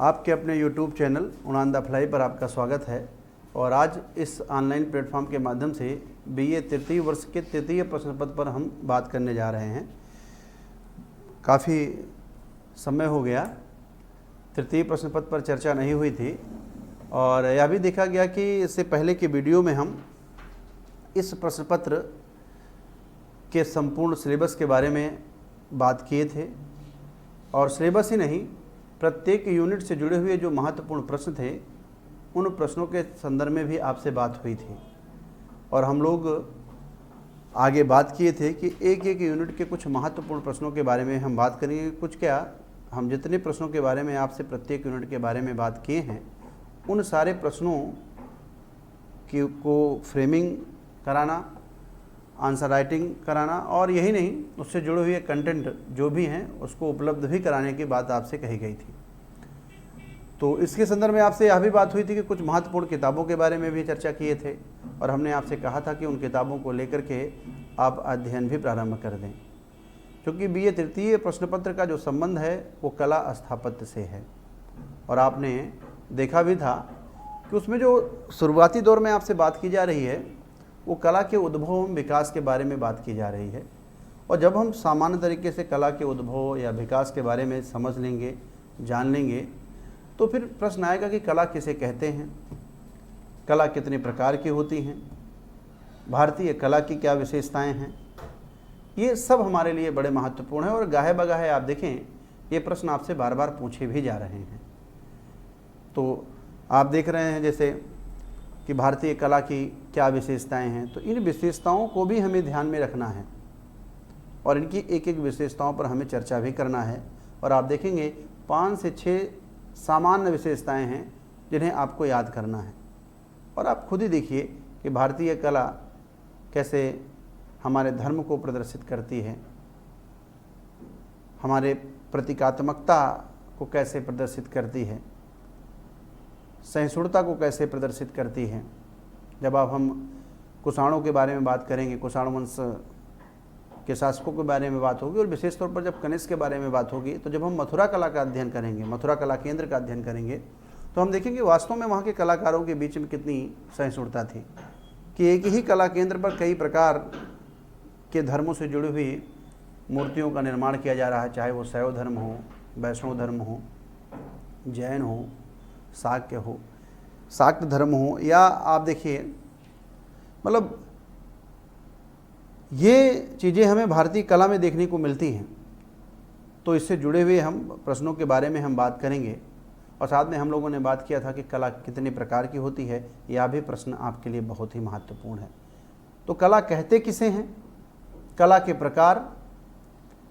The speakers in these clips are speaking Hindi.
आपके अपने YouTube चैनल उड़ान द फ्लाई पर आपका स्वागत है। और आज इस ऑनलाइन प्लेटफॉर्म के माध्यम से BA तृतीय वर्ष के तृतीय प्रश्न पत्र पर हम बात करने जा रहे हैं। काफ़ी समय हो गया तृतीय प्रश्न पत्र पर चर्चा नहीं हुई थी और यह भी देखा गया कि इससे पहले की वीडियो में हम इस प्रश्न पत्र के संपूर्ण सिलेबस के बारे में बात किए थे और सिलेबस ही नहीं, प्रत्येक यूनिट से जुड़े हुए जो महत्वपूर्ण प्रश्न थे उन प्रश्नों के संदर्भ में भी आपसे बात हुई थी। और हम लोग आगे बात किए थे कि एक एक यूनिट के कुछ महत्वपूर्ण प्रश्नों के बारे में हम बात करेंगे। कुछ क्या, हम जितने प्रश्नों के बारे में आपसे प्रत्येक यूनिट के बारे में बात किए हैं उन सारे प्रश्नों को फ्रेमिंग कराना, आंसर राइटिंग कराना और यही नहीं, उससे जुड़े हुए कंटेंट जो भी हैं उसको उपलब्ध भी कराने की बात आपसे कही गई थी। तो इसके संदर्भ में आपसे यह भी बात हुई थी कि कुछ महत्वपूर्ण किताबों के बारे में भी चर्चा किए थे और हमने आपसे कहा था कि उन किताबों को लेकर के आप अध्ययन भी प्रारंभ कर दें, क्योंकि BA तृतीय प्रश्न पत्र का जो संबंध है वो कला स्थापत्य से है। और आपने देखा भी था कि उसमें जो शुरुआती दौर में आपसे बात की जा रही है वो कला के उद्भव एवं विकास के बारे में बात की जा रही है। और जब हम सामान्य तरीके से कला के उद्भव या विकास के बारे में समझ लेंगे, जान लेंगे, तो फिर प्रश्न आएगा कि कला किसे कहते हैं, कला कितने प्रकार की होती हैं, भारतीय कला की क्या विशेषताएं हैं। ये सब हमारे लिए बड़े महत्वपूर्ण है और गाहे बगाहे आप देखें ये प्रश्न आपसे बार बार पूछे भी जा रहे हैं। तो आप देख रहे हैं जैसे कि भारतीय कला की क्या विशेषताएं हैं, तो इन विशेषताओं को भी हमें ध्यान में रखना है और इनकी एक एक विशेषताओं पर हमें चर्चा भी करना है। और आप देखेंगे 5 से 6 सामान्य विशेषताएं हैं जिन्हें आपको याद करना है। और आप खुद ही देखिए कि भारतीय कला कैसे हमारे धर्म को प्रदर्शित करती है, हमारे प्रतीकात्मकता को कैसे प्रदर्शित करती है, सहिष्णुता को कैसे प्रदर्शित करती है। जब आप हम कुषाणों के बारे में बात करेंगे, कुषाण वंश के शासकों के बारे में बात होगी और विशेष तौर पर जब कनिष्क के बारे में बात होगी, तो जब हम मथुरा कला का अध्ययन करेंगे, मथुरा कला केंद्र का अध्ययन करेंगे, तो हम देखेंगे वास्तव में वहाँ के कलाकारों के बीच में कितनी सहिष्णुता थी कि एक ही कला केंद्र पर कई प्रकार के धर्मों से जुड़ी हुई मूर्तियों का निर्माण किया जा रहा है, चाहे वो शैव धर्म हो, वैष्णव धर्म हो, जैन हो, शाक्य हो, शाक्त धर्म हो, या आप देखिए मतलब ये चीज़ें हमें भारतीय कला में देखने को मिलती हैं। तो इससे जुड़े हुए हम प्रश्नों के बारे में हम बात करेंगे और साथ में हम लोगों ने बात किया था कि कला कितने प्रकार की होती है। यह भी प्रश्न आपके लिए बहुत ही महत्वपूर्ण है। तो कला कहते किसे हैं, कला के प्रकार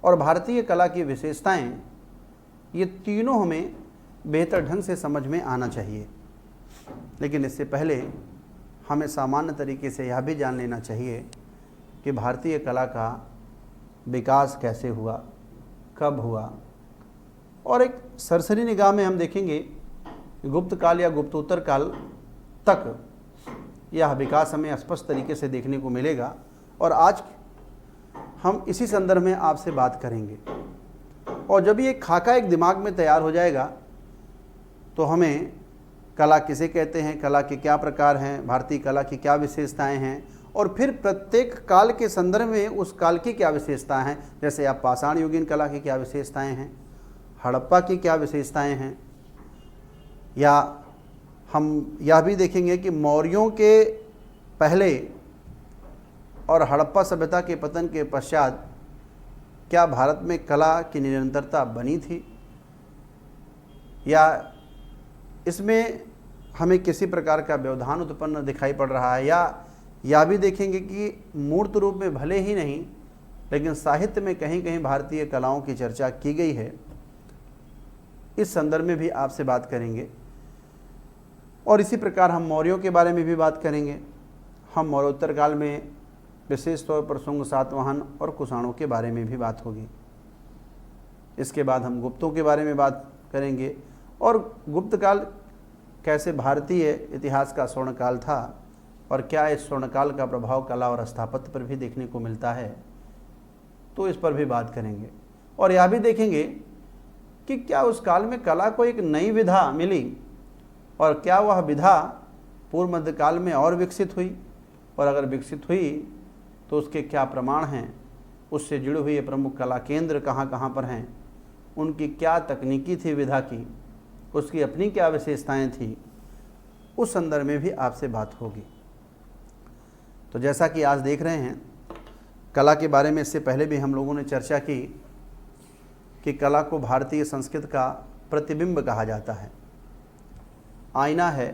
और भारतीय कला की विशेषताएं, ये तीनों हमें बेहतर ढंग से समझ में आना चाहिए। लेकिन इससे पहले हमें सामान्य तरीके से यह भी जान लेना चाहिए कि भारतीय कला का विकास कैसे हुआ, कब हुआ। और एक सरसरी निगाह में हम देखेंगे गुप्त काल या गुप्तोत्तर काल तक यह विकास हमें स्पष्ट तरीके से देखने को मिलेगा। और आज हम इसी संदर्भ में आपसे बात करेंगे। और जब ये खाका एक दिमाग में तैयार हो जाएगा तो हमें कला किसे कहते हैं, कला के क्या प्रकार हैं, भारतीय कला की क्या विशेषताएं हैं और फिर प्रत्येक काल के संदर्भ में उस काल की क्या विशेषताएं हैं। जैसे आप पाषाण युगीन कला की क्या विशेषताएं हैं, हड़प्पा की क्या विशेषताएं हैं, या हम यह भी देखेंगे कि मौर्यों के पहले और हड़प्पा सभ्यता के पतन के पश्चात क्या भारत में कला की निरंतरता बनी थी, या इसमें हमें किसी प्रकार का व्यवधान उत्पन्न दिखाई पड़ रहा है। या भी देखेंगे कि मूर्त रूप में भले ही नहीं लेकिन साहित्य में कहीं कहीं भारतीय कलाओं की चर्चा की गई है। इस संदर्भ में भी आपसे बात करेंगे। और इसी प्रकार हम मौर्यों के बारे में भी बात करेंगे। हम मौर्योत्तर काल में विशेष तौर पर शुंग, सातवाहन और कुषाणों के बारे में भी बात होगी। इसके बाद हम गुप्तों के बारे में बात करेंगे और गुप्त काल कैसे भारतीय इतिहास का स्वर्णकाल था और क्या इस स्वर्णकाल का प्रभाव कला और स्थापत्य पर भी देखने को मिलता है, तो इस पर भी बात करेंगे। और यह भी देखेंगे कि क्या उस काल में कला को एक नई विधा मिली और क्या वह विधा पूर्व मध्य काल में और विकसित हुई, और अगर विकसित हुई तो उसके क्या प्रमाण हैं, उससे जुड़े हुए प्रमुख कला केंद्र कहाँ कहाँ पर हैं, उनकी क्या तकनीकी थी विधा की, उसकी अपनी क्या विशेषताएं थी, उस संदर्भ में भी आपसे बात होगी। तो जैसा कि आज देख रहे हैं, कला के बारे में इससे पहले भी हम लोगों ने चर्चा की कि कला को भारतीय संस्कृति का प्रतिबिंब कहा जाता है, आईना है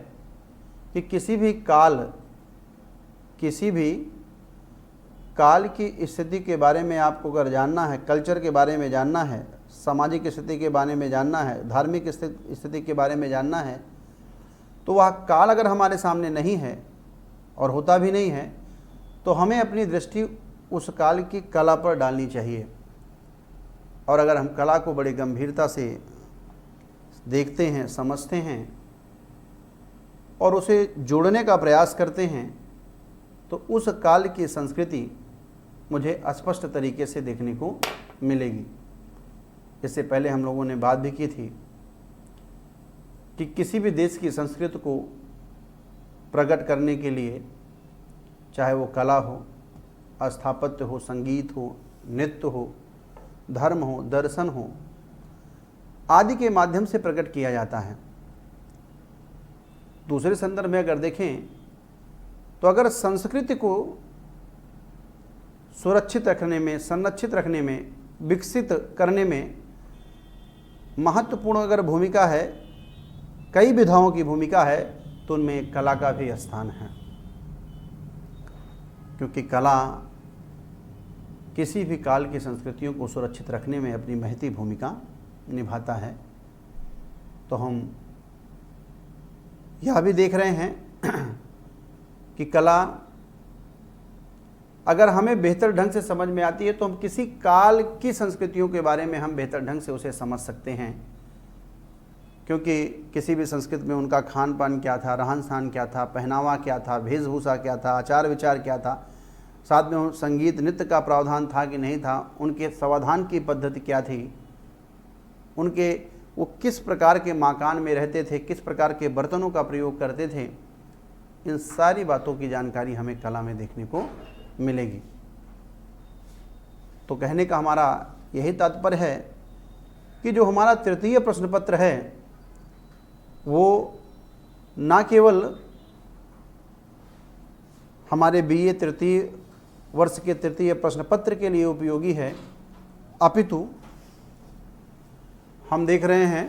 कि किसी भी काल की स्थिति के बारे में आपको अगर जानना है, कल्चर के बारे में जानना है, सामाजिक स्थिति के बारे में जानना है, धार्मिक स्थिति के बारे में जानना है, तो वह काल अगर हमारे सामने नहीं है और होता भी नहीं है तो हमें अपनी दृष्टि उस काल की कला पर डालनी चाहिए। और अगर हम कला को बड़ी गंभीरता से देखते हैं, समझते हैं और उसे जोड़ने का प्रयास करते हैं तो उस काल की संस्कृति मुझे स्पष्ट तरीके से देखने को मिलेगी। इससे पहले हम लोगों ने बात भी की थी कि किसी भी देश की संस्कृति को प्रकट करने के लिए, चाहे वो कला हो, स्थापत्य हो, संगीत हो, नृत्य हो, धर्म हो, दर्शन हो, आदि के माध्यम से प्रकट किया जाता है। दूसरे संदर्भ में अगर देखें तो अगर संस्कृति को सुरक्षित रखने में, संरक्षित रखने में, विकसित करने में महत्वपूर्ण अगर भूमिका है, कई विधाओं की भूमिका है, तो उनमें कला का भी स्थान है। क्योंकि कला किसी भी काल की संस्कृतियों को सुरक्षित रखने में अपनी महती भूमिका निभाता है। तो हम यह भी देख रहे हैं कि कला अगर हमें बेहतर ढंग से समझ में आती है तो हम किसी काल की संस्कृतियों के बारे में हम बेहतर ढंग से उसे समझ सकते हैं। क्योंकि किसी भी संस्कृति में उनका खान पान क्या था, रहन सहन क्या था, पहनावा क्या था, वेशभूषा क्या था, आचार विचार क्या था, साथ में संगीत नृत्य का प्रावधान था कि नहीं था, उनके समाधान की पद्धति क्या थी, उनके वो किस प्रकार के मकान में रहते थे, किस प्रकार के बर्तनों का प्रयोग करते थे, इन सारी बातों की जानकारी हमें कला में देखने को मिलेगी। तो कहने का हमारा यही तात्पर्य है कि जो हमारा तृतीय प्रश्न पत्र है वो ना केवल हमारे बीए तृतीय वर्ष के तृतीय प्रश्न पत्र के लिए उपयोगी है, अपितु हम देख रहे हैं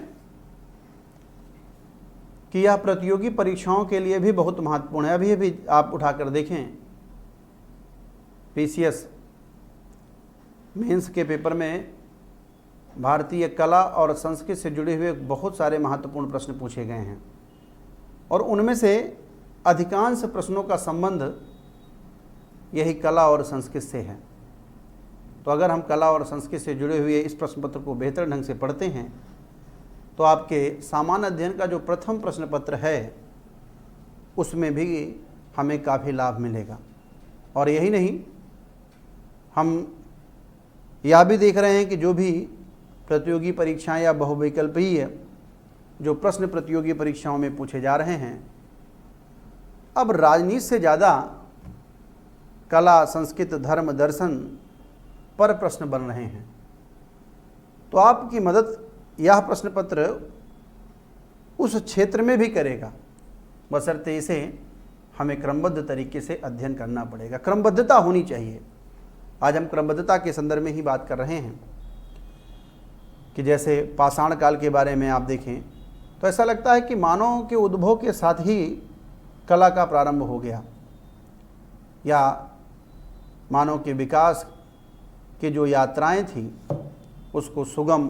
कि यह प्रतियोगी परीक्षाओं के लिए भी बहुत महत्वपूर्ण है। अभी आप उठाकर देखें, पीसीएस मेंस के पेपर में भारतीय कला और संस्कृति से जुड़े हुए बहुत सारे महत्वपूर्ण प्रश्न पूछे गए हैं और उनमें से अधिकांश प्रश्नों का संबंध यही कला और संस्कृति से है। तो अगर हम कला और संस्कृति से जुड़े हुए इस प्रश्न पत्र को बेहतर ढंग से पढ़ते हैं तो आपके सामान्य अध्ययन का जो प्रथम प्रश्न पत्र है उसमें भी हमें काफ़ी लाभ मिलेगा। और यही नहीं, हम यह भी देख रहे हैं कि जो भी प्रतियोगी परीक्षाएं या बहुविकल्पीय जो प्रश्न प्रतियोगी परीक्षाओं में पूछे जा रहे हैं, अब राजनीति से ज़्यादा कला, संस्कृत, धर्म, दर्शन पर प्रश्न बन रहे हैं। तो आपकी मदद यह प्रश्न पत्र उस क्षेत्र में भी करेगा, बशर्ते इसे हमें क्रमबद्ध तरीके से अध्ययन करना पड़ेगा। क्रमबद्धता होनी चाहिए। आज हम क्रमबद्धता के संदर्भ में ही बात कर रहे हैं कि जैसे पाषाण काल के बारे में आप देखें तो ऐसा लगता है कि मानव के उद्भव के साथ ही कला का प्रारंभ हो गया, या मानव के विकास की जो यात्राएं थी उसको सुगम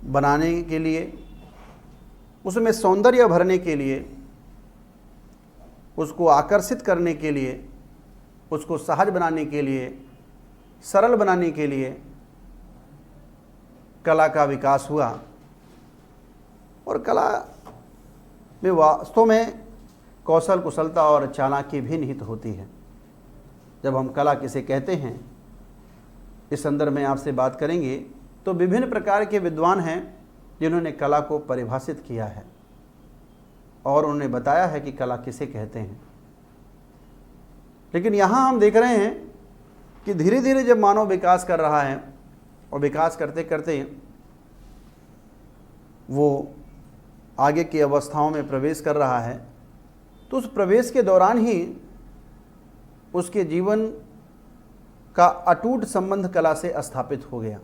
बनाने के लिए, उसमें सौंदर्य भरने के लिए, उसको आकर्षित करने के लिए, उसको सहज बनाने के लिए, सरल बनाने के लिए कला का विकास हुआ। और कला में वास्तव में कौशल, कुशलता और चालाकी भी निहित होती है। जब हम कला किसे कहते हैं, इस संदर्भ में आपसे बात करेंगे तो विभिन्न प्रकार के विद्वान हैं जिन्होंने कला को परिभाषित किया है और उन्होंने बताया है कि कला किसे कहते हैं। लेकिन यहाँ हम देख रहे हैं कि धीरे धीरे जब मानव विकास कर रहा है और विकास करते करते वो आगे की अवस्थाओं में प्रवेश कर रहा है, तो उस प्रवेश के दौरान ही उसके जीवन का अटूट संबंध कला से स्थापित हो गया।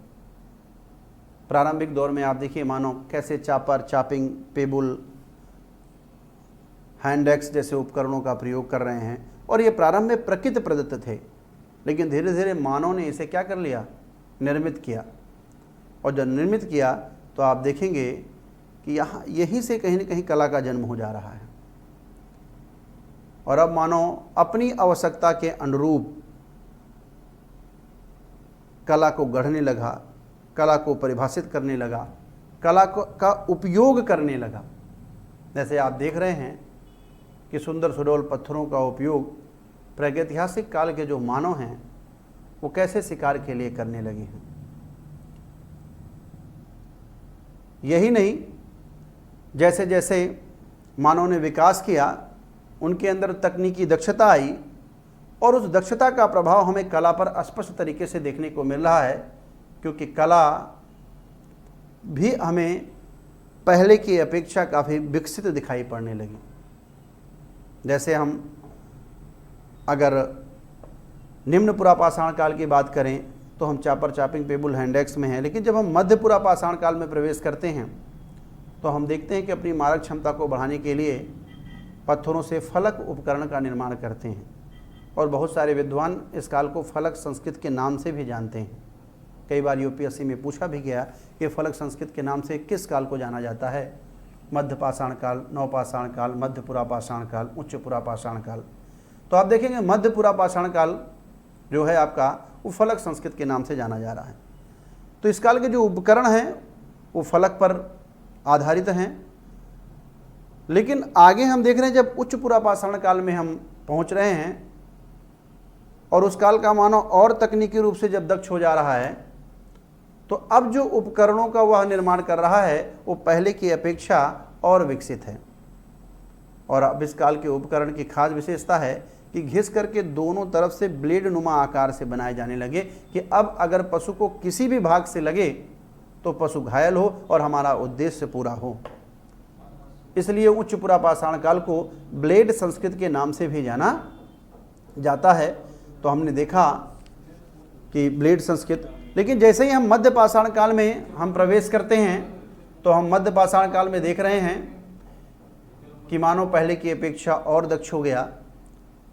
प्रारंभिक दौर में आप देखिए मानो कैसे चापर, चापिंग, पेबुल, हैंड एक्स जैसे उपकरणों का प्रयोग कर रहे हैं और ये प्रारंभ में प्रकृति प्रदत्त थे, लेकिन धीरे धीरे मानव ने इसे क्या कर लिया, निर्मित किया। और जब निर्मित किया तो आप देखेंगे कि यहाँ यहीं से कहीं न कहीं कला का जन्म हो जा रहा है। और अब मानव अपनी आवश्यकता के अनुरूप कला को गढ़ने लगा, कला को परिभाषित करने लगा, कला का उपयोग करने लगा। जैसे आप देख रहे हैं कि सुंदर सुडौल पत्थरों का उपयोग प्रागैतिहासिक काल के जो मानव हैं वो कैसे शिकार के लिए करने लगे हैं। यही नहीं, जैसे जैसे मानव ने विकास किया उनके अंदर तकनीकी दक्षता आई और उस दक्षता का प्रभाव हमें कला पर स्पष्ट तरीके से देखने को मिल रहा है, क्योंकि कला भी हमें पहले की अपेक्षा काफ़ी विकसित दिखाई पड़ने लगी। जैसे हम अगर निम्न पुरापाषाण काल की बात करें तो हम चापर, चापिंग, पेबुल, हैंडेक्स में हैं, लेकिन जब हम मध्य पुरापाषाण काल में प्रवेश करते हैं तो हम देखते हैं कि अपनी मारक क्षमता को बढ़ाने के लिए पत्थरों से फलक उपकरण का निर्माण करते हैं और बहुत सारे विद्वान इस काल को फलक संस्कृत के नाम से भी जानते हैं। कई बार यूपीएससी में पूछा भी गया कि फलक संस्कृत के नाम से किस काल को जाना जाता है, मध्य पाषाण काल, नवपाषाण काल, मध्य पुरापाषाण काल, उच्च पुरापाषाण काल। तो आप देखेंगे मध्य पुरापाषाण काल जो है आपका वो फलक संस्कृत के नाम से जाना जा रहा है। तो इस काल के जो उपकरण हैं वो फलक पर आधारित हैं। लेकिन आगे हम देख रहे हैं जब उच्च पुरापाषाण काल में हम पहुंच रहे हैं और उस काल का मानव और तकनीकी रूप से जब दक्ष हो जा रहा है, तो अब जो उपकरणों का वह निर्माण कर रहा है वो पहले की अपेक्षा और विकसित है। और अब इस काल के उपकरण की खास विशेषता है कि घिस करके दोनों तरफ से ब्लेड नुमा आकार से बनाए जाने लगे कि अब अगर पशु को किसी भी भाग से लगे तो पशु घायल हो और हमारा उद्देश्य पूरा हो। इसलिए उच्च पुरापाषाण काल को ब्लेड संस्कृत के नाम से भी जाना जाता है। तो हमने देखा कि ब्लेड संस्कृत, लेकिन जैसे ही हम मध्य पाषाण काल में हम प्रवेश करते हैं तो हम मध्य पाषाण काल में देख रहे हैं कि मानव पहले की अपेक्षा और दक्ष हो गया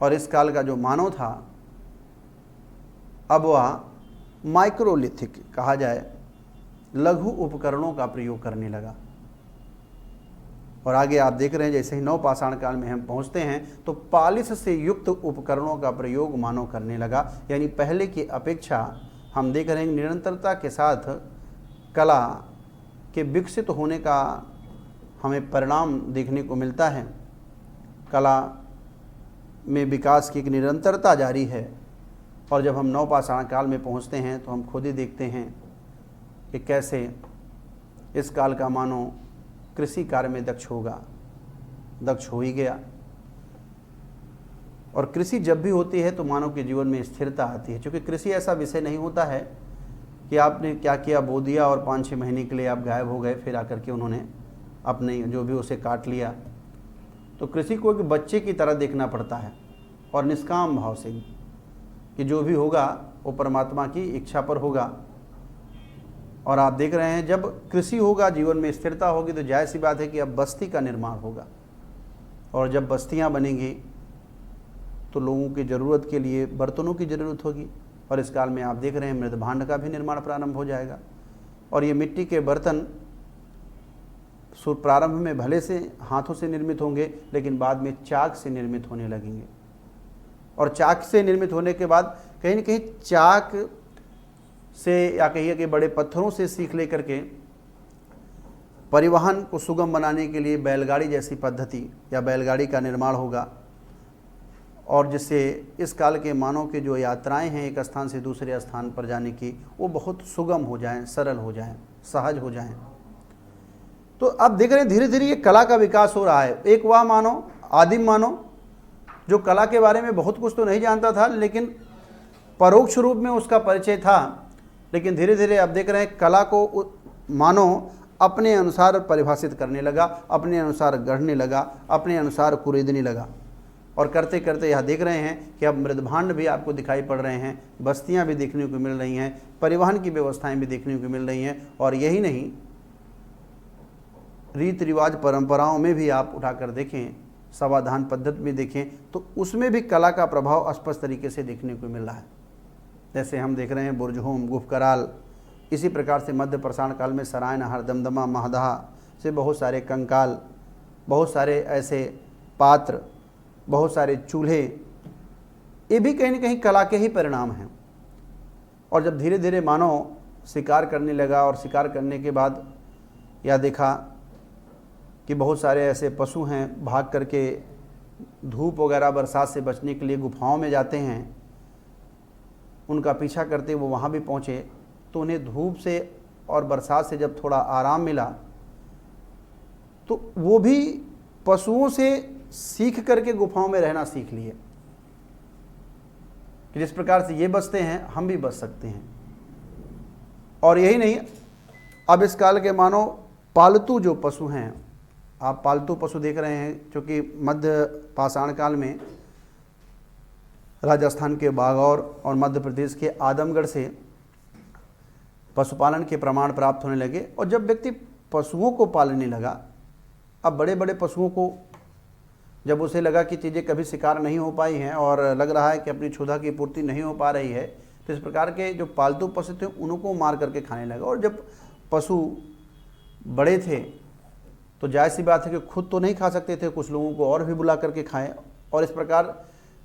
और इस काल का जो मानव था अब वह माइक्रोलिथिक कहा जाए लघु उपकरणों का प्रयोग करने लगा। और आगे आप देख रहे हैं जैसे ही नवपाषाण काल में हम पहुंचते हैं तो पालिश से युक्त उपकरणों का प्रयोग मानव करने लगा। यानी पहले की अपेक्षा हम देख रहे हैं निरंतरता के साथ कला के विकसित होने का हमें परिणाम देखने को मिलता है। कला में विकास की एक निरंतरता जारी है और जब हम नवपाषाण काल में पहुंचते हैं तो हम खुद ही देखते हैं कि कैसे इस काल का मानव कृषि कार्य में दक्ष होगा, दक्ष हो ही गया। और कृषि जब भी होती है तो मानव के जीवन में स्थिरता आती है, क्योंकि कृषि ऐसा विषय नहीं होता है कि आपने क्या किया, बो दिया और 5-6 महीने के लिए आप गायब हो गए, फिर आकर के उन्होंने अपने जो भी उसे काट लिया। तो कृषि को एक बच्चे की तरह देखना पड़ता है और निष्काम भाव से कि जो भी होगा वो परमात्मा की इच्छा पर होगा। और आप देख रहे हैं जब कृषि होगा, जीवन में स्थिरता होगी, तो जाहिर सी बात है कि अब बस्ती का निर्माण होगा और जब बस्तियां बनेंगी तो लोगों की ज़रूरत के लिए बर्तनों की ज़रूरत होगी। और इस काल में आप देख रहे हैं मृद भांड का भी निर्माण प्रारंभ हो जाएगा और ये मिट्टी के बर्तन प्रारंभ में भले से हाथों से निर्मित होंगे, लेकिन बाद में चाक से निर्मित होने लगेंगे। और चाक से निर्मित होने के बाद कहीं न कहीं चाक से या कहिए कि बड़े पत्थरों से सीख लेकर के परिवहन को सुगम बनाने के लिए बैलगाड़ी जैसी पद्धति या बैलगाड़ी का निर्माण होगा। और जिससे इस काल के मानव की जो यात्राएं हैं एक स्थान से दूसरे स्थान पर जाने की, वो बहुत सुगम हो जाएं, सरल हो जाएं, सहज हो जाएं। तो अब देख रहे हैं धीरे धीरे ये कला का विकास हो रहा है। एक वह मानव, आदिम मानव, जो कला के बारे में बहुत कुछ तो नहीं जानता था, लेकिन परोक्ष रूप में उसका परिचय था। लेकिन धीरे धीरे अब देख रहे हैं कला को मानव अपने अनुसार परिभाषित करने लगा, अपने अनुसार गढ़ने लगा, अपने अनुसार कुरेदने लगा। और करते करते यह देख रहे हैं कि अब मृदभांड भी आपको दिखाई पड़ रहे हैं, बस्तियां भी देखने को मिल रही हैं, परिवहन की व्यवस्थाएं भी देखने को मिल रही हैं। और यही नहीं, रीति रिवाज परंपराओं में भी आप उठाकर देखें, समाधान पद्धति में देखें, तो उसमें भी कला का प्रभाव स्पष्ट तरीके से देखने को मिल रहा है। जैसे हम देख रहे हैं बुर्जहोम, गुफकराल, इसी प्रकार से मध्य पाषाण काल में सराय नहर, दमदमा, महदहा से बहुत सारे कंकाल, बहुत सारे ऐसे पात्र, बहुत सारे चूल्हे, ये भी कहीं न कहीं कला के ही परिणाम हैं। और जब धीरे धीरे मानव शिकार करने लगा और शिकार करने के बाद यह देखा कि बहुत सारे ऐसे पशु हैं भाग करके धूप वगैरह बरसात से बचने के लिए गुफाओं में जाते हैं, उनका पीछा करते वो वहाँ भी पहुँचे, तो उन्हें धूप से और बरसात से जब थोड़ा आराम मिला तो वो भी पशुओं से सीख करके गुफाओं में रहना सीख लिए कि जिस प्रकार से ये बचते हैं हम भी बच सकते हैं। और यही नहीं, अब इस काल के मानो पालतू जो पशु हैं, आप पालतू पशु देख रहे हैं, क्योंकि मध्य पाषाण काल में राजस्थान के बागौर और मध्य प्रदेश के आदमगढ़ से पशुपालन के प्रमाण प्राप्त होने लगे। और जब व्यक्ति पशुओं को पालने लगा, अब बड़े बड़े पशुओं को जब उसे लगा कि चीज़ें कभी शिकार नहीं हो पाई हैं और लग रहा है कि अपनी क्षुधा की पूर्ति नहीं हो पा रही है, तो इस प्रकार के जो पालतू पशु थे उनको मार करके खाने लगा। और जब पशु बड़े थे तो जायज़ सी बात है कि खुद तो नहीं खा सकते थे, कुछ लोगों को और भी बुला करके खाएं। और इस प्रकार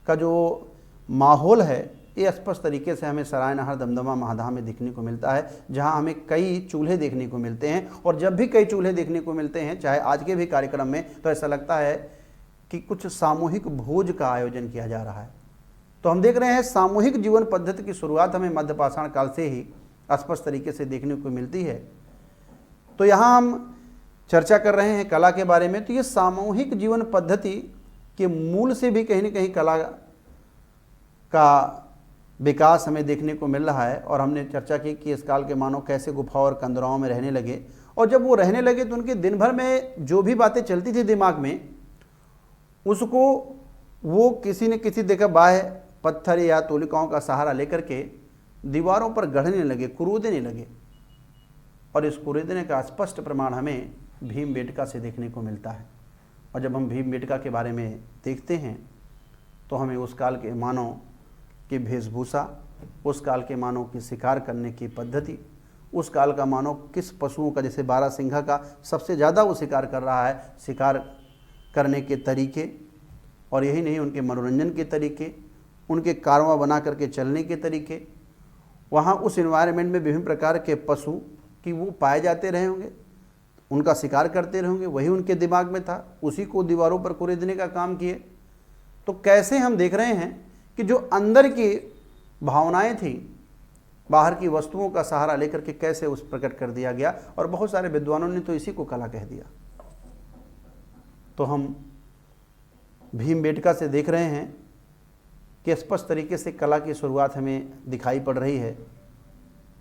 का जो माहौल है ये स्पष्ट तरीके से हमें सराय नहर, दमदमा, महदहा में देखने को मिलता है, जहां हमें कई चूल्हे देखने को मिलते हैं। और जब भी कई चूल्हे देखने को मिलते हैं, चाहे आज के भी कार्यक्रम में, तो ऐसा लगता है कि कुछ सामूहिक भोज का आयोजन किया जा रहा है। तो हम देख रहे हैं सामूहिक जीवन पद्धति की शुरुआत हमें मध्य पाषाण काल से ही स्पष्ट तरीके से देखने को मिलती है। तो यहाँ हम चर्चा कर रहे हैं कला के बारे में, तो ये सामूहिक जीवन पद्धति के मूल से भी कहीं न कहीं कला का विकास हमें देखने को मिल रहा है। और हमने चर्चा की कि इस काल के मानव कैसे गुफाओं और कंदराओं में रहने लगे, और जब वो रहने लगे तो उनके दिन भर में जो भी बातें चलती थी दिमाग में, उसको वो किसी न किसी जगह बाह्य पत्थर या तूलिकाओं का सहारा लेकर के दीवारों पर गढ़ने लगे, कुरूदने लगे। और इस कुरूदने का स्पष्ट प्रमाण हमें भीमबेटका से देखने को मिलता है। और जब हम भीमबेटका के बारे में देखते हैं तो हमें उस काल के मानव की वेशभूषा, उस काल के मानव की शिकार करने की पद्धति, उस काल का मानव किस पशुओं का, जैसे बारहसिंघा का सबसे ज़्यादा वो शिकार कर रहा है, शिकार करने के तरीके, और यही नहीं उनके मनोरंजन के तरीके, उनके कारवां बना करके चलने के तरीके, वहाँ उस एनवायरनमेंट में विभिन्न प्रकार के पशु कि वो पाए जाते रहे होंगे, उनका शिकार करते रहे होंगे, वही उनके दिमाग में था, उसी को दीवारों पर कुरेदने का काम किए। तो कैसे हम देख रहे हैं कि जो अंदर की भावनाएं थी बाहर की वस्तुओं का सहारा लेकर के कैसे उस प्रकट कर दिया गया। और बहुत सारे विद्वानों ने तो इसी को कला कह दिया। तो हम भीमबेटका से देख रहे हैं कि स्पष्ट तरीके से कला की शुरुआत हमें दिखाई पड़ रही है,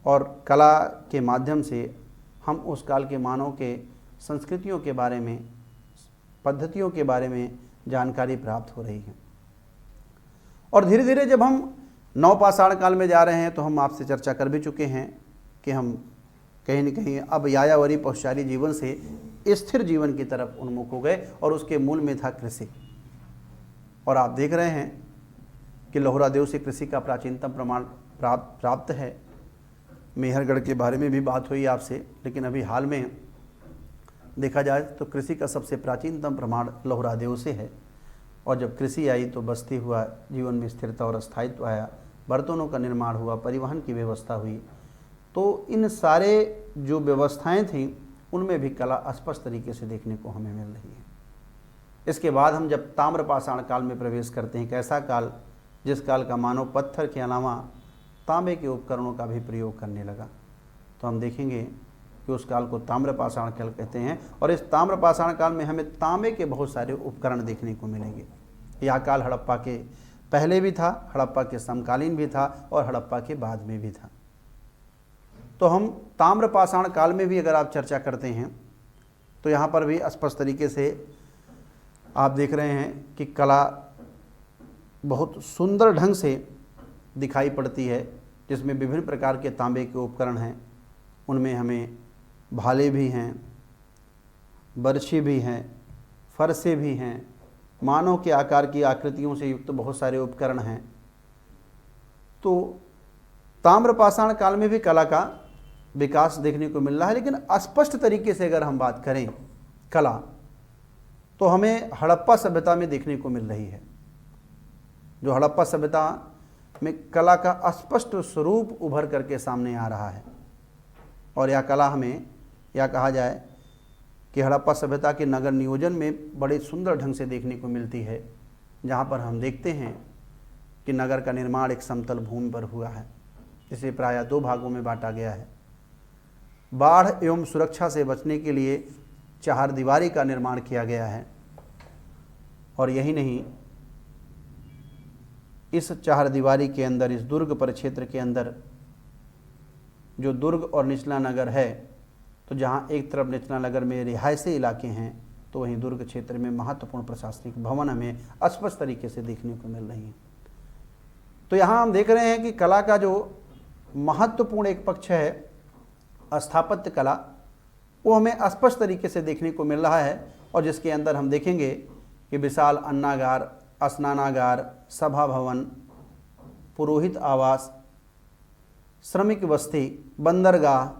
और कला के माध्यम से हम उस काल के मानव के संस्कृतियों के बारे में, पद्धतियों के बारे में जानकारी प्राप्त हो रही है। और धीरे धीरे जब हम नवपाषाण काल में जा रहे हैं तो हम आपसे चर्चा कर भी चुके हैं कि हम कहीं न कहीं अब यायावरी पशुचारी जीवन से स्थिर जीवन की तरफ उन्मुख हो गए, और उसके मूल में था कृषि। और आप देख रहे हैं कि लोहरादेव से कृषि का प्राचीनतम प्रमाण प्राप्त है। मेहरगढ़ के बारे में भी बात हुई आपसे, लेकिन अभी हाल में देखा जाए तो कृषि का सबसे प्राचीनतम प्रमाण लोहरादेव से है। और जब कृषि आई तो बस्ती हुआ, जीवन में स्थिरता और स्थायित्व आया, बर्तनों का निर्माण हुआ, परिवहन की व्यवस्था हुई। तो इन सारे जो व्यवस्थाएं थीं उनमें भी कला स्पष्ट तरीके से देखने को हमें मिल रही है। इसके बाद हम जब ताम्रपाषाण काल में प्रवेश करते हैं, कैसा काल, जिस काल का मानव पत्थर के अलावा तांबे के उपकरणों का भी प्रयोग करने लगा, तो हम देखेंगे कि उस काल को ताम्रपाषाण काल कहते हैं। और इस ताम्रपाषाण काल में हमें तांबे के बहुत सारे उपकरण देखने को मिलेंगे। यह काल हड़प्पा के पहले भी था, हड़प्पा के समकालीन भी था और हड़प्पा के बाद में भी था। तो हम ताम्रपाषाण काल में भी अगर आप चर्चा करते हैं तो यहाँ पर भी स्पष्ट तरीके से आप देख रहे हैं कि कला बहुत सुंदर ढंग से दिखाई पड़ती है, जिसमें विभिन्न प्रकार के तांबे के उपकरण हैं। उनमें हमें भाले भी हैं, बर्छी भी हैं, फरसे भी हैं, मानव के आकार की आकृतियों से युक्त बहुत सारे उपकरण हैं। तो ताम्रपाषाण काल में भी कला का विकास देखने को मिल रहा है, लेकिन स्पष्ट तरीके से अगर हम बात करें कला, तो हमें हड़प्पा सभ्यता में देखने को मिल रही है। जो हड़प्पा सभ्यता में कला का स्पष्ट स्वरूप उभर करके सामने आ रहा है। और यह कला हमें यह कहा जाए कि हड़प्पा सभ्यता के नगर नियोजन में बड़े सुंदर ढंग से देखने को मिलती है, जहाँ पर हम देखते हैं कि नगर का निर्माण एक समतल भूमि पर हुआ है। इसे प्रायः 2 भागों में बांटा गया है। बाढ़ एवं सुरक्षा से बचने के लिए चहारदीवारी का निर्माण किया गया है। और यही नहीं, इस चहारदीवारी के अंदर, इस दुर्ग परिक्षेत्र के अंदर जो दुर्ग और निचला नगर है, तो जहाँ एक तरफ निचला नगर में रिहायशी इलाके हैं, तो वहीं दुर्ग क्षेत्र में महत्वपूर्ण प्रशासनिक भवन हमें स्पष्ट तरीके से देखने को मिल रही हैं। तो यहाँ हम देख रहे हैं कि कला का जो महत्वपूर्ण एक पक्ष है स्थापत्य कला, वो हमें स्पष्ट तरीके से देखने को मिल रहा है। और जिसके अंदर हम देखेंगे कि विशाल अन्नागार, स्नानागार, सभा भवन, पुरोहित आवास, श्रमिक बस्ती, बंदरगाह,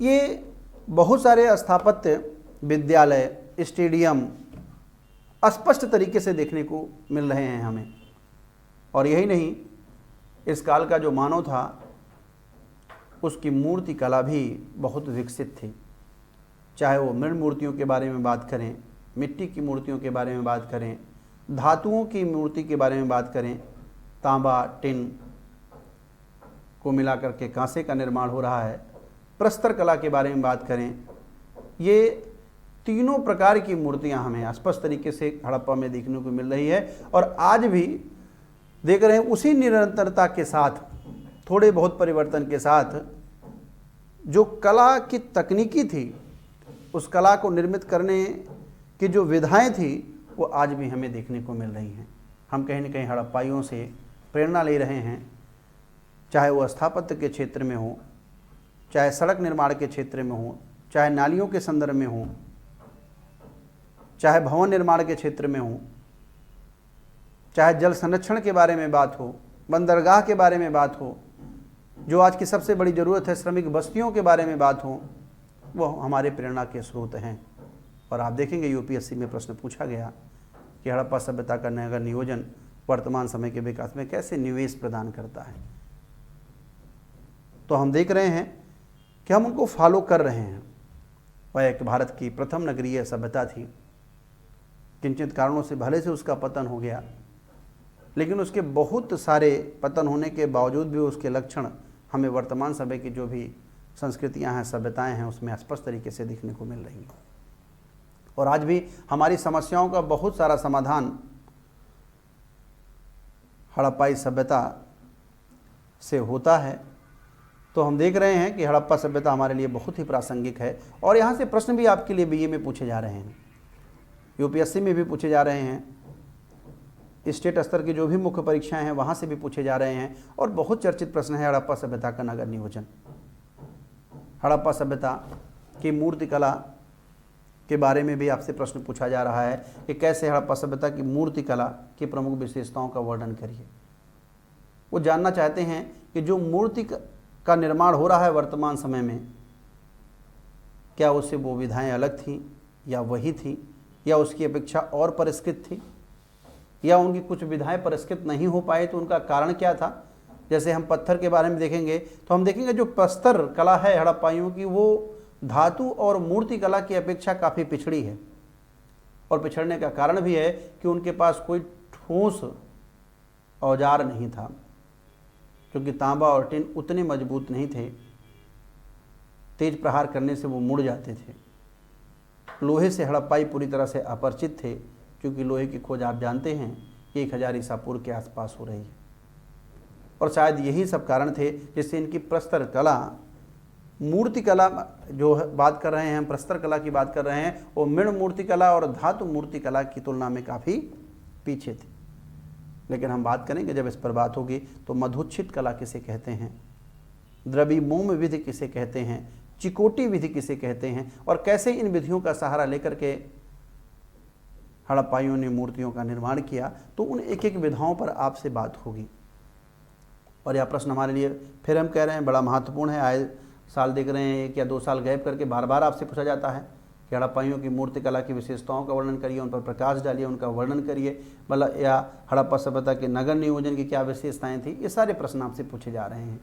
ये बहुत सारे स्थापत्य, विद्यालय, स्टेडियम स्पष्ट तरीके से देखने को मिल रहे हैं हमें। और यही नहीं, इस काल का जो मानव था उसकी मूर्ति कला भी बहुत विकसित थी। चाहे वो मृण मूर्तियों के बारे में बात करें, मिट्टी की मूर्तियों के बारे में बात करें, धातुओं की मूर्ति के बारे में बात करें, तांबा, टिन को मिलाकर के कांसे का निर्माण हो रहा है, प्रस्तर कला के बारे में बात करें, ये तीनों प्रकार की मूर्तियां हमें स्पष्ट तरीके से हड़प्पा में देखने को मिल रही है। और आज भी देख रहे हैं उसी निरंतरता के साथ, थोड़े बहुत परिवर्तन के साथ, जो कला की तकनीकी थी, उस कला को निर्मित करने की जो विधाएं थी, वो आज भी हमें देखने को मिल रही हैं। हम कहीं न कहीं हड़प्पाइयों से प्रेरणा ले रहे हैं, चाहे वो स्थापत्य के क्षेत्र में हो, चाहे सड़क निर्माण के क्षेत्र में हो, चाहे नालियों के संदर्भ में हो, चाहे भवन निर्माण के क्षेत्र में हो, चाहे जल संरक्षण के बारे में बात हो, बंदरगाह के बारे में बात हो, जो आज की सबसे बड़ी ज़रूरत है श्रमिक बस्तियों के बारे में बात हो, वो हमारे प्रेरणा के स्रोत हैं। और आप देखेंगे यूपीएससी में प्रश्न पूछा गया कि हड़प्पा सभ्यता का नगर नियोजन वर्तमान समय के विकास में कैसे निवेश प्रदान करता है। तो हम देख रहे हैं कि हम उनको फॉलो कर रहे हैं। वह एक भारत की प्रथम नगरीय सभ्यता थी। किंचित कारणों से भले से उसका पतन हो गया, लेकिन उसके बहुत सारे पतन होने के बावजूद भी उसके लक्षण हमें वर्तमान समय की जो भी संस्कृतियां हैं, सभ्यताएं हैं, उसमें स्पष्ट तरीके से दिखने को मिल रही हैं। और आज भी हमारी समस्याओं का बहुत सारा समाधान हड़प्पाई सभ्यता से होता है। तो हम देख रहे हैं कि हड़प्पा सभ्यता हमारे लिए बहुत ही प्रासंगिक है। और यहाँ से प्रश्न भी आपके लिए बीए में पूछे जा रहे हैं, यूपीएससी में भी पूछे जा रहे हैं, स्टेट स्तर की जो भी मुख्य परीक्षाएं हैं वहाँ से भी पूछे जा रहे हैं। और बहुत चर्चित प्रश्न है हड़प्पा सभ्यता का नगर नियोजन। हड़प्पा सभ्यता की मूर्ति कला के बारे में भी आपसे प्रश्न पूछा जा रहा है कि कैसे हड़प्पा सभ्यता की मूर्ति कला की प्रमुख विशेषताओं का वर्णन करिए। वो जानना चाहते हैं कि जो मूर्ति का निर्माण हो रहा है वर्तमान समय में, क्या उससे वो विधाएं अलग थीं या वही थी, या उसकी अपेक्षा और परिष्कृत थी, या उनकी कुछ विधाएं परिष्कृत नहीं हो पाए तो उनका कारण क्या था। जैसे हम पत्थर के बारे में देखेंगे तो हम देखेंगे जो प्रस्तर कला है हड़प्पाइयों की, वो धातु और मूर्ति कला की अपेक्षा काफ़ी पिछड़ी है। और पिछड़ने का कारण भी है कि उनके पास कोई ठोस औजार नहीं था, क्योंकि तांबा और टिन उतने मजबूत नहीं थे, तेज प्रहार करने से वो मुड़ जाते थे। लोहे से हड़प्पाई पूरी तरह से अपरिचित थे, क्योंकि लोहे की खोज आप जानते हैं 1000 ईसा पूर्व के आसपास हो रही है। और शायद यही सब कारण थे जिससे इनकी प्रस्तर कला, मूर्ति कला जो बात कर रहे हैं हम, प्रस्तर कला की बात कर रहे हैं, वो मृण मूर्ति कला और धातु मूर्ति कला की तुलना में काफ़ी पीछे थी। लेकिन हम बात करेंगे जब इस पर बात होगी तो मधुच्छित कला किसे कहते हैं, द्रविमोम विधि किसे कहते हैं, चिकोटी विधि किसे कहते हैं, और कैसे इन विधियों का सहारा लेकर के हड़प्पाइयों ने मूर्तियों का निर्माण किया, तो उन एक एक विधाओं पर आपसे बात होगी। और यह प्रश्न हमारे लिए फिर हम कह रहे हैं बड़ा महत्वपूर्ण है। आए साल देख रहे हैं 1 या 2 साल गैप करके बार बार आपसे पूछा जाता है कि हड़प्पाइयों की मूर्ति कला की विशेषताओं का वर्णन करिए, उन पर प्रकाश डालिए, उनका वर्णन करिए, मतलब या हड़प्पा सभ्यता के नगर नियोजन की क्या विशेषताएं थी। ये सारे प्रश्न आपसे पूछे जा रहे हैं।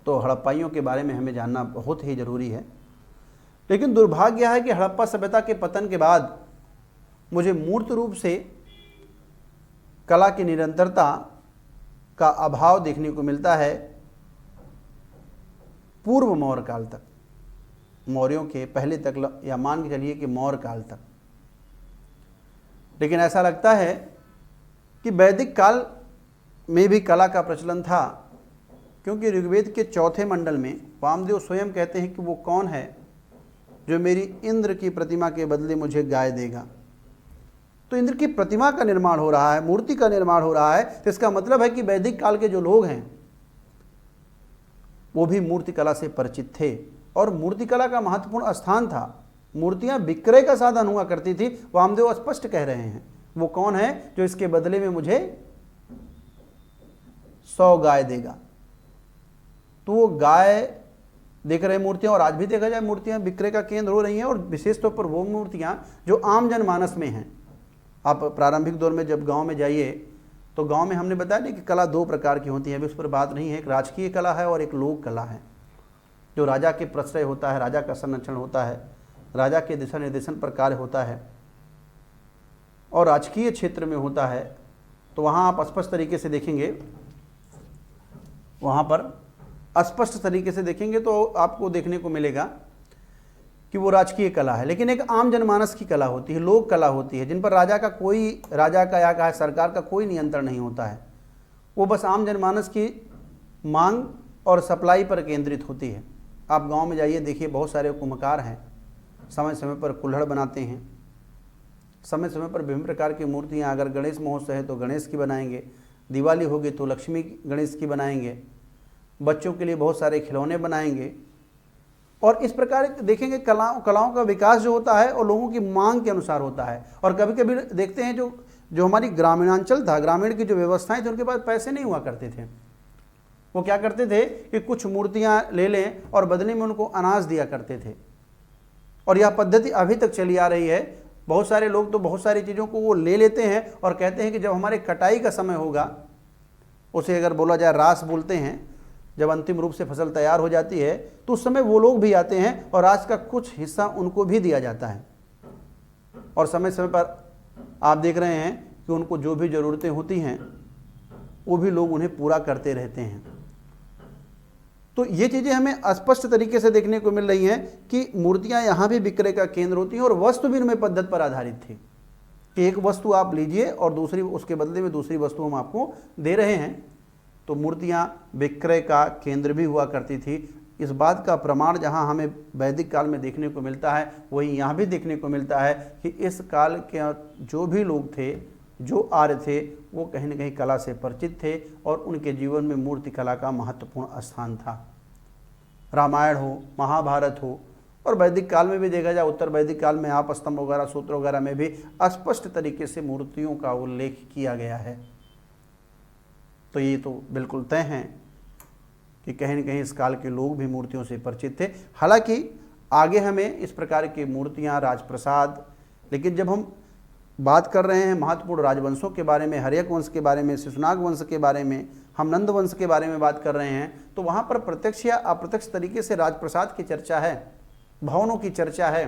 तो हड़प्पाइयों के बारे में हमें जानना बहुत ही ज़रूरी है। लेकिन दुर्भाग्य है कि हड़प्पा सभ्यता के पतन के बाद मुझे मूर्त रूप से कला की निरंतरता का अभाव देखने को मिलता है पूर्व मौर्य काल तक, मौर्यों के पहले तक, या मान के चलिए कि मौर्य काल तक। लेकिन ऐसा लगता है कि वैदिक काल में भी कला का प्रचलन था, क्योंकि ऋग्वेद के 4थे मंडल में वामदेव स्वयं कहते हैं कि वो कौन है जो मेरी इंद्र की प्रतिमा के बदले मुझे गाय देगा। तो इंद्र की प्रतिमा का निर्माण हो रहा है, मूर्ति का निर्माण हो रहा है, तो इसका मतलब है कि वैदिक काल के जो लोग हैं वो भी मूर्ति कला से परिचित थे, और मूर्ति कला का महत्वपूर्ण स्थान था। मूर्तियां विक्रय का साधन हुआ करती थी। वामदेव स्पष्ट कह रहे हैं वो कौन है जो इसके बदले में मुझे 100 गाय देगा। तो वो गाय देख रहे मूर्तियां, और आज भी देखा जाए मूर्तियां विक्रय का केंद्र हो रही हैं, और विशेष तौर पर वो मूर्तियां जो आम जनमानस में हैं। आप प्रारंभिक दौर में जब गांव में जाइए तो गांव में हमने बताया नहीं कि कला 2 प्रकार की होती है, अभी उस पर बात नहीं है। एक राजकीय कला है और एक लोक कला है, जो राजा के प्रश्रय होता है, राजा का संरक्षण होता है, राजा के दिशा निर्देशन पर कार्य होता है, और राजकीय क्षेत्र में होता है। तो वहाँ आप स्पष्ट तरीके से देखेंगे, वहाँ पर स्पष्ट तरीके से देखेंगे तो आपको देखने को मिलेगा कि वो राजकीय कला है। लेकिन एक आम जनमानस की कला होती है, लोक कला होती है, जिन पर राजा का या कहा सरकार का कोई नियंत्रण नहीं होता है। वो बस आम जनमानस की मांग और सप्लाई पर केंद्रित होती है। आप गांव में जाइए, देखिए बहुत सारे कुम्हार हैं, समय समय पर कुल्हड़ बनाते हैं, समय समय पर विभिन्न प्रकार की मूर्तियाँ, अगर गणेश महोत्सव है तो गणेश की बनाएंगे, दिवाली होगी तो लक्ष्मी गणेश की बनाएंगे, बच्चों के लिए बहुत सारे खिलौने बनाएंगे। और इस प्रकार देखेंगे कलाओं का विकास जो होता है और लोगों की मांग के अनुसार होता है। और कभी कभी देखते हैं जो हमारी ग्रामीणांचल था, ग्रामीण की जो व्यवस्थाएं थी, उनके पास पैसे नहीं हुआ करते थे। वो क्या करते थे कि कुछ मूर्तियां ले लें और बदले में उनको अनाज दिया करते थे। और यह पद्धति अभी तक चली आ रही है। बहुत सारे लोग तो बहुत सारी चीज़ों को वो ले लेते हैं और कहते हैं कि जब हमारे कटाई का समय होगा, उसे अगर बोला जाए रास बोलते हैं, जब अंतिम रूप से फसल तैयार हो जाती है तो उस समय वो लोग भी आते हैं और रास का कुछ हिस्सा उनको भी दिया जाता है। और समय समय पर आप देख रहे हैं कि उनको जो भी ज़रूरतें होती हैं वो भी लोग उन्हें पूरा करते रहते हैं। तो ये चीज़ें हमें स्पष्ट तरीके से देखने को मिल रही हैं कि मूर्तियाँ यहाँ भी विक्रय का केंद्र होती हैं, और वस्तु विनिमय पद्धति पर आधारित थी कि एक वस्तु आप लीजिए और दूसरी, उसके बदले में दूसरी वस्तु हम आपको दे रहे हैं। तो मूर्तियाँ विक्रय का केंद्र भी हुआ करती थी। इस बात का प्रमाण जहाँ हमें वैदिक काल में देखने को मिलता है, वही यहाँ भी देखने को मिलता है कि इस काल के जो भी लोग थे, जो आर्य थे, वो कहीं न कहीं कला से परिचित थे और उनके जीवन में मूर्ति कला का महत्वपूर्ण स्थान था। रामायण हो, महाभारत हो, और वैदिक काल में भी देखा जाए, उत्तर वैदिक काल में आप स्तंभ वगैरह, सूत्र वगैरह में भी स्पष्ट तरीके से मूर्तियों का उल्लेख किया गया है। तो ये तो बिल्कुल तय है कि कहीं न कहीं इस काल के लोग भी मूर्तियों से परिचित थे। हालांकि आगे हमें इस प्रकार की मूर्तियाँ, राजप्रसाद, लेकिन जब हम बात कर रहे हैं महत्वपूर्ण राजवंशों के बारे में, हर्यक वंश के बारे में, शिशुनाग वंश के बारे में, हम नंद वंश के बारे में बात कर रहे हैं, तो वहाँ पर प्रत्यक्ष या अप्रत्यक्ष तरीके से राजप्रसाद की चर्चा है, भवनों की चर्चा है,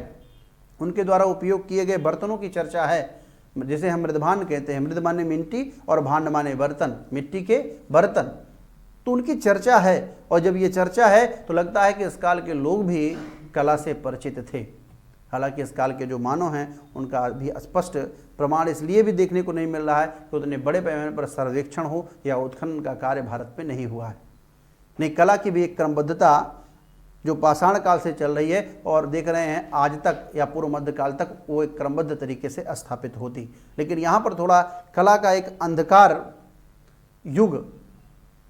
उनके द्वारा उपयोग किए गए बर्तनों की चर्चा है, जिसे हम मृदभांड कहते हैं। मृद माने मिट्टी और भांड माने बर्तन, मिट्टी के बर्तन। तो उनकी चर्चा है, और जब ये चर्चा है तो लगता है कि इस काल के लोग भी कला से परिचित थे। हालांकि इस काल के जो मानव हैं उनका भी स्पष्ट प्रमाण इसलिए भी देखने को नहीं मिल रहा है कि उतने बड़े पैमाने पर सर्वेक्षण हो या उत्खनन का कार्य भारत में नहीं हुआ है। नहीं, कला की भी एक क्रमबद्धता जो पाषाण काल से चल रही है और देख रहे हैं आज तक या पूर्व मध्य काल तक वो एक क्रमबद्ध तरीके से स्थापित होती। लेकिन यहाँ पर थोड़ा कला का एक अंधकार युग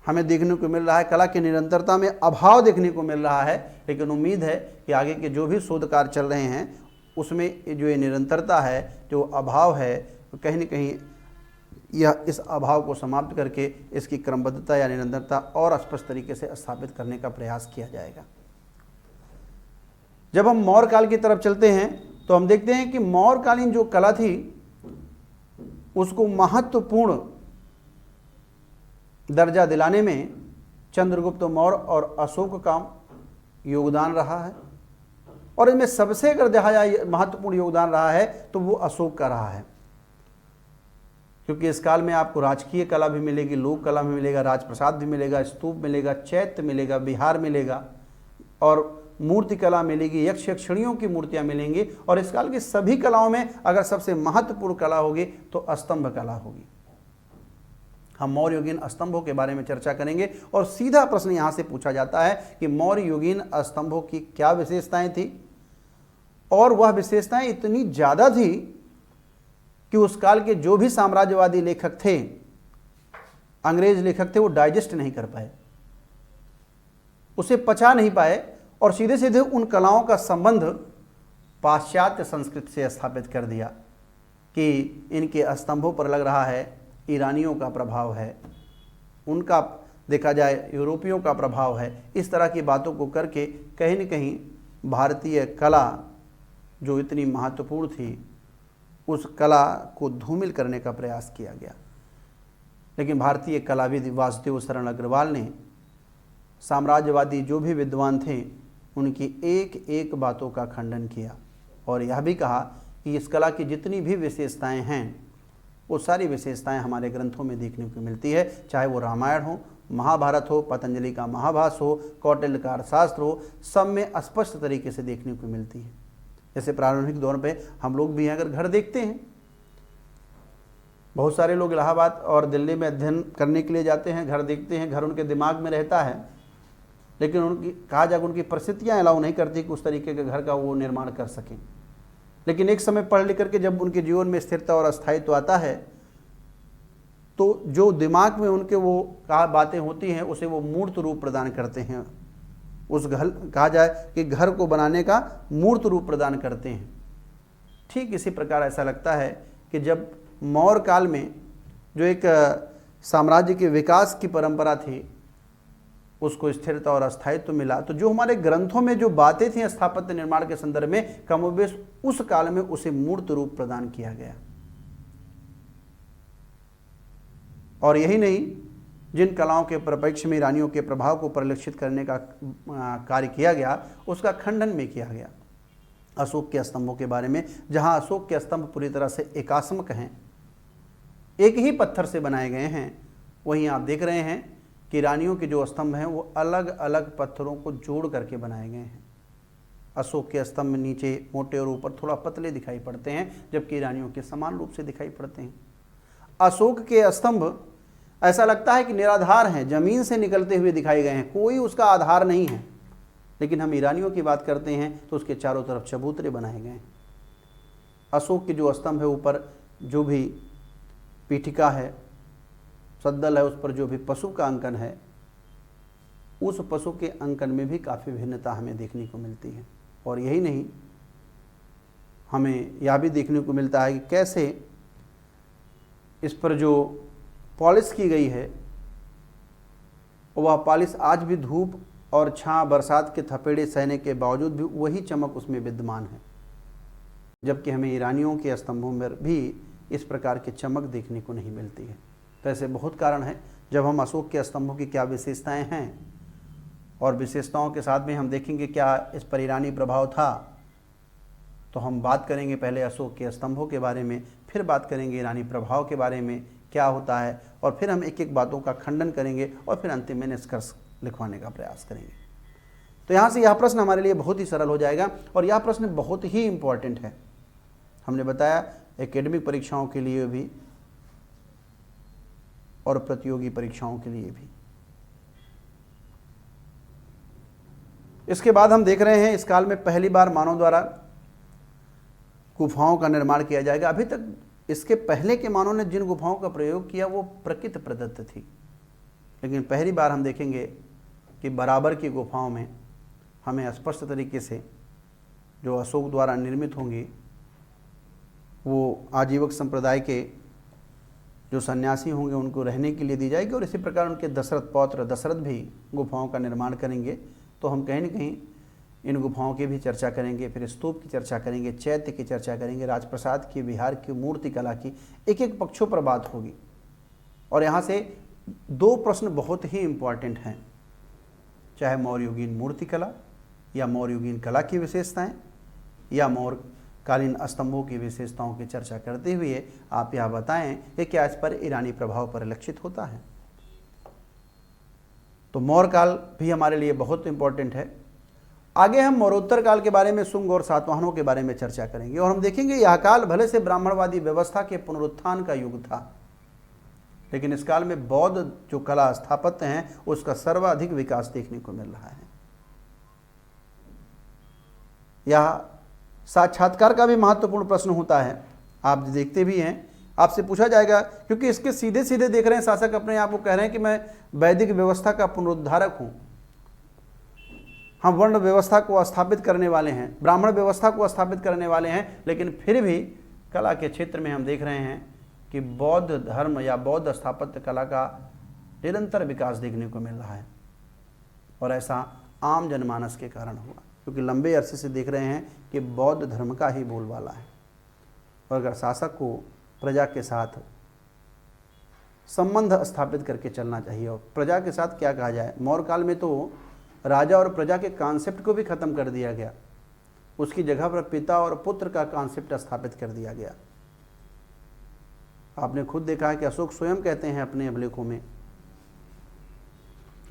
हमें देखने को मिल रहा है, कला की निरंतरता में अभाव देखने को मिल रहा है। लेकिन उम्मीद है कि आगे के जो भी शोध कार्य चल रहे हैं उसमें जो ये निरंतरता है, जो अभाव है, कहीं न कहीं यह इस अभाव को समाप्त करके इसकी क्रमबद्धता या निरंतरता और स्पष्ट तरीके से स्थापित करने का प्रयास किया जाएगा। जब हम मौर्य काल की तरफ चलते हैं तो हम देखते हैं कि मौर्यकालीन जो कला थी उसको महत्वपूर्ण दर्जा दिलाने में चंद्रगुप्त मौर्य और अशोक का योगदान रहा है। और इनमें सबसे अगर देखा जाए महत्वपूर्ण योगदान रहा है तो वो अशोक का रहा है, क्योंकि इस काल में आपको राजकीय कला भी मिलेगी, लोक कला भी मिलेगा, राजप्रसाद भी मिलेगा, स्तूप मिलेगा, चैत्य मिलेगा, विहार मिलेगा और मूर्ति कला मिलेगी, यक्ष यक्षिणियों की मूर्तियां मिलेंगी। और इस काल की सभी कलाओं में अगर सबसे महत्वपूर्ण कला होगी तो स्तंभ कला होगी। हम मौर्य युगीन स्तंभों के बारे में चर्चा करेंगे और सीधा प्रश्न यहां से पूछा जाता है कि मौर्य युगीन स्तंभों की क्या विशेषताएं थी। और वह विशेषताएं इतनी ज्यादा थी कि उस काल के जो भी साम्राज्यवादी लेखक थे, अंग्रेज लेखक थे, वो डाइजेस्ट नहीं कर पाए, उसे पचा नहीं पाए और सीधे सीधे उन कलाओं का संबंध पाश्चात्य संस्कृति से स्थापित कर दिया कि इनके स्तंभों पर लग रहा है ईरानियों का प्रभाव है, उनका देखा जाए यूरोपियों का प्रभाव है। इस तरह की बातों को करके कहीं न कहीं भारतीय कला जो इतनी महत्वपूर्ण थी उस कला को धूमिल करने का प्रयास किया गया। लेकिन भारतीय कलाविद वासुदेव शरण अग्रवाल ने साम्राज्यवादी जो भी विद्वान थे उनकी एक एक बातों का खंडन किया और यह भी कहा कि इस कला की जितनी भी विशेषताएं हैं वो सारी विशेषताएं हमारे ग्रंथों में देखने को मिलती है, चाहे वो रामायण हो, महाभारत हो, पतंजलि का महाभाष्य हो, कौटिल्य का अर्थशास्त्र हो, सब में स्पष्ट तरीके से देखने को मिलती है। जैसे प्रारंभिक दौर पे हम लोग भी अगर घर देखते हैं, बहुत सारे लोग इलाहाबाद और दिल्ली में अध्ययन करने के लिए जाते हैं, घर देखते हैं, घर उनके दिमाग में रहता है, लेकिन उनकी कहा जाए उनकी परिस्थितियाँ अलाउ नहीं करती कि उस तरीके के घर का वो निर्माण कर सकें। लेकिन एक समय पढ़ लिख करके जब उनके जीवन में स्थिरता और अस्थायित्व आता है तो जो दिमाग में उनके वो कहा बातें होती हैं उसे वो मूर्त रूप प्रदान करते हैं। उस घर कहा जाए कि घर को बनाने का मूर्त रूप प्रदान करते हैं। ठीक इसी प्रकार ऐसा लगता है कि जब मौर्य काल में जो एक साम्राज्य के विकास की परंपरा थी उसको स्थिरता और अस्थायित्व मिला, तो जो हमारे ग्रंथों में जो बातें थी स्थापत्य निर्माण के संदर्भ में कमोबेश उस काल में उसे मूर्त रूप प्रदान किया गया। और यही नहीं, जिन कलाओं के परिप्रेक्ष्य में ईरानियों के प्रभाव को परिलक्षित करने का कार्य किया गया उसका खंडन भी किया गया। अशोक के स्तंभों के बारे में, जहां अशोक के स्तंभ पूरी तरह से एकात्मक हैं, एक ही पत्थर से बनाए गए हैं, वहीं आप देख रहे हैं कि ईरानियों के जो स्तंभ हैं वो अलग अलग पत्थरों को जोड़ करके बनाए गए हैं। अशोक के स्तंभ नीचे मोटे और ऊपर थोड़ा पतले दिखाई पड़ते हैं, जबकि ईरानियों के समान रूप से दिखाई पड़ते हैं। अशोक के स्तंभ ऐसा लगता है कि निराधार हैं, जमीन से निकलते हुए दिखाए गए हैं, कोई उसका आधार नहीं है। लेकिन हम ईरानियों की बात करते हैं तो उसके चारों तरफ चबूतरे बनाए गए हैं। अशोक के जो स्तंभ है ऊपर जो भी पीठिका है, सद्दल है, उस पर जो भी पशु का अंकन है, उस पशु के अंकन में भी काफ़ी भिन्नता हमें देखने को मिलती है। और यही नहीं, हमें यह भी देखने को मिलता है कि कैसे इस पर जो पॉलिश की गई है वह पॉलिश आज भी धूप और छां बरसात के थपेड़े सहने के बावजूद भी वही चमक उसमें विद्यमान है, जबकि हमें ईरानियों के स्तंभों में भी इस प्रकार की चमक देखने को नहीं मिलती है। तो ऐसे बहुत कारण हैं। जब हम अशोक के स्तंभों की क्या विशेषताएं हैं और विशेषताओं के साथ में हम देखेंगे क्या इस पर ईरानी प्रभाव था, तो हम बात करेंगे पहले अशोक के स्तंभों के बारे में, फिर बात करेंगे ईरानी प्रभाव के बारे में क्या होता है, और फिर हम एक एक बातों का खंडन करेंगे और फिर अंतिम में निष्कर्ष लिखवाने का प्रयास करेंगे। तो यहाँ से यह प्रश्न हमारे लिए बहुत ही सरल हो जाएगा और यह प्रश्न बहुत ही इम्पॉर्टेंट है। हमने बताया एकेडमिक परीक्षाओं के लिए भी और प्रतियोगी परीक्षाओं के लिए भी। इसके बाद हम देख रहे हैं इस काल में पहली बार मानव द्वारा गुफाओं का निर्माण किया जाएगा। अभी तक इसके पहले के मानव ने जिन गुफाओं का प्रयोग किया वो प्रकृति प्रदत्त थी, लेकिन पहली बार हम देखेंगे कि बराबर की गुफाओं में हमें स्पष्ट तरीके से जो अशोक द्वारा निर्मित होंगी वो आजीवक संप्रदाय के जो सन्यासी होंगे उनको रहने के लिए दी जाएगी, और इसी प्रकार उनके दशरथ पौत्र दशरथ भी गुफाओं का निर्माण करेंगे। तो हम कहीं न कहीं इन गुफाओं की भी चर्चा करेंगे, फिर स्तूप की चर्चा करेंगे, चैत्य की चर्चा करेंगे, राजप्रसाद की, विहार की, मूर्ति कला की, एक एक पक्षों पर बात होगी। और यहाँ से दो प्रश्न बहुत ही इम्पॉर्टेंट हैं, चाहे मौर्ययुगीन मूर्ति कला या मौर्ययुगीन कला की विशेषताएं या मौर्यकालीन स्तंभों की विशेषताओं की चर्चा करते हुए आप यह बताएं कि क्या इस पर ईरानी प्रभाव परिलक्षित होता है। तो मौर्य काल भी हमारे लिए बहुत इम्पोर्टेंट है। आगे हम मौर्योत्तर काल के बारे में, शुंग और सातवाहनों के बारे में चर्चा करेंगे और हम देखेंगे यह काल भले से ब्राह्मणवादी व्यवस्था के पुनरुत्थान का युग था, लेकिन इस काल में बौद्ध जो कला स्थापत्य हैं उसका सर्वाधिक विकास देखने को मिल रहा है। यह साक्षात्कार का भी महत्वपूर्ण प्रश्न होता है, आप देखते भी हैं, आपसे पूछा जाएगा, क्योंकि इसके सीधे सीधे देख रहे हैं शासक अपने आप को कह रहे हैं कि मैं वैदिक व्यवस्था का पुनरुद्धारक हूं, हम वर्ण व्यवस्था को स्थापित करने वाले हैं, ब्राह्मण व्यवस्था को स्थापित करने वाले हैं, लेकिन फिर भी कला के क्षेत्र में हम देख रहे हैं कि बौद्ध धर्म या बौद्ध स्थापत्य कला का निरंतर विकास देखने को मिल रहा है। और ऐसा आम जनमानस के कारण हुआ, क्योंकि लंबे अरसे से देख रहे हैं कि बौद्ध धर्म का ही बोलबाला है। और अगर शासक को प्रजा के साथ संबंध स्थापित करके चलना चाहिए, और प्रजा के साथ क्या कहा जाए, मौर्य काल में तो राजा और प्रजा के कॉन्सेप्ट को भी खत्म कर दिया गया, उसकी जगह पर पिता और पुत्र का कॉन्सेप्ट स्थापित कर दिया गया। आपने खुद देखा है कि अशोक स्वयं कहते हैं अपने अभिलेखों में,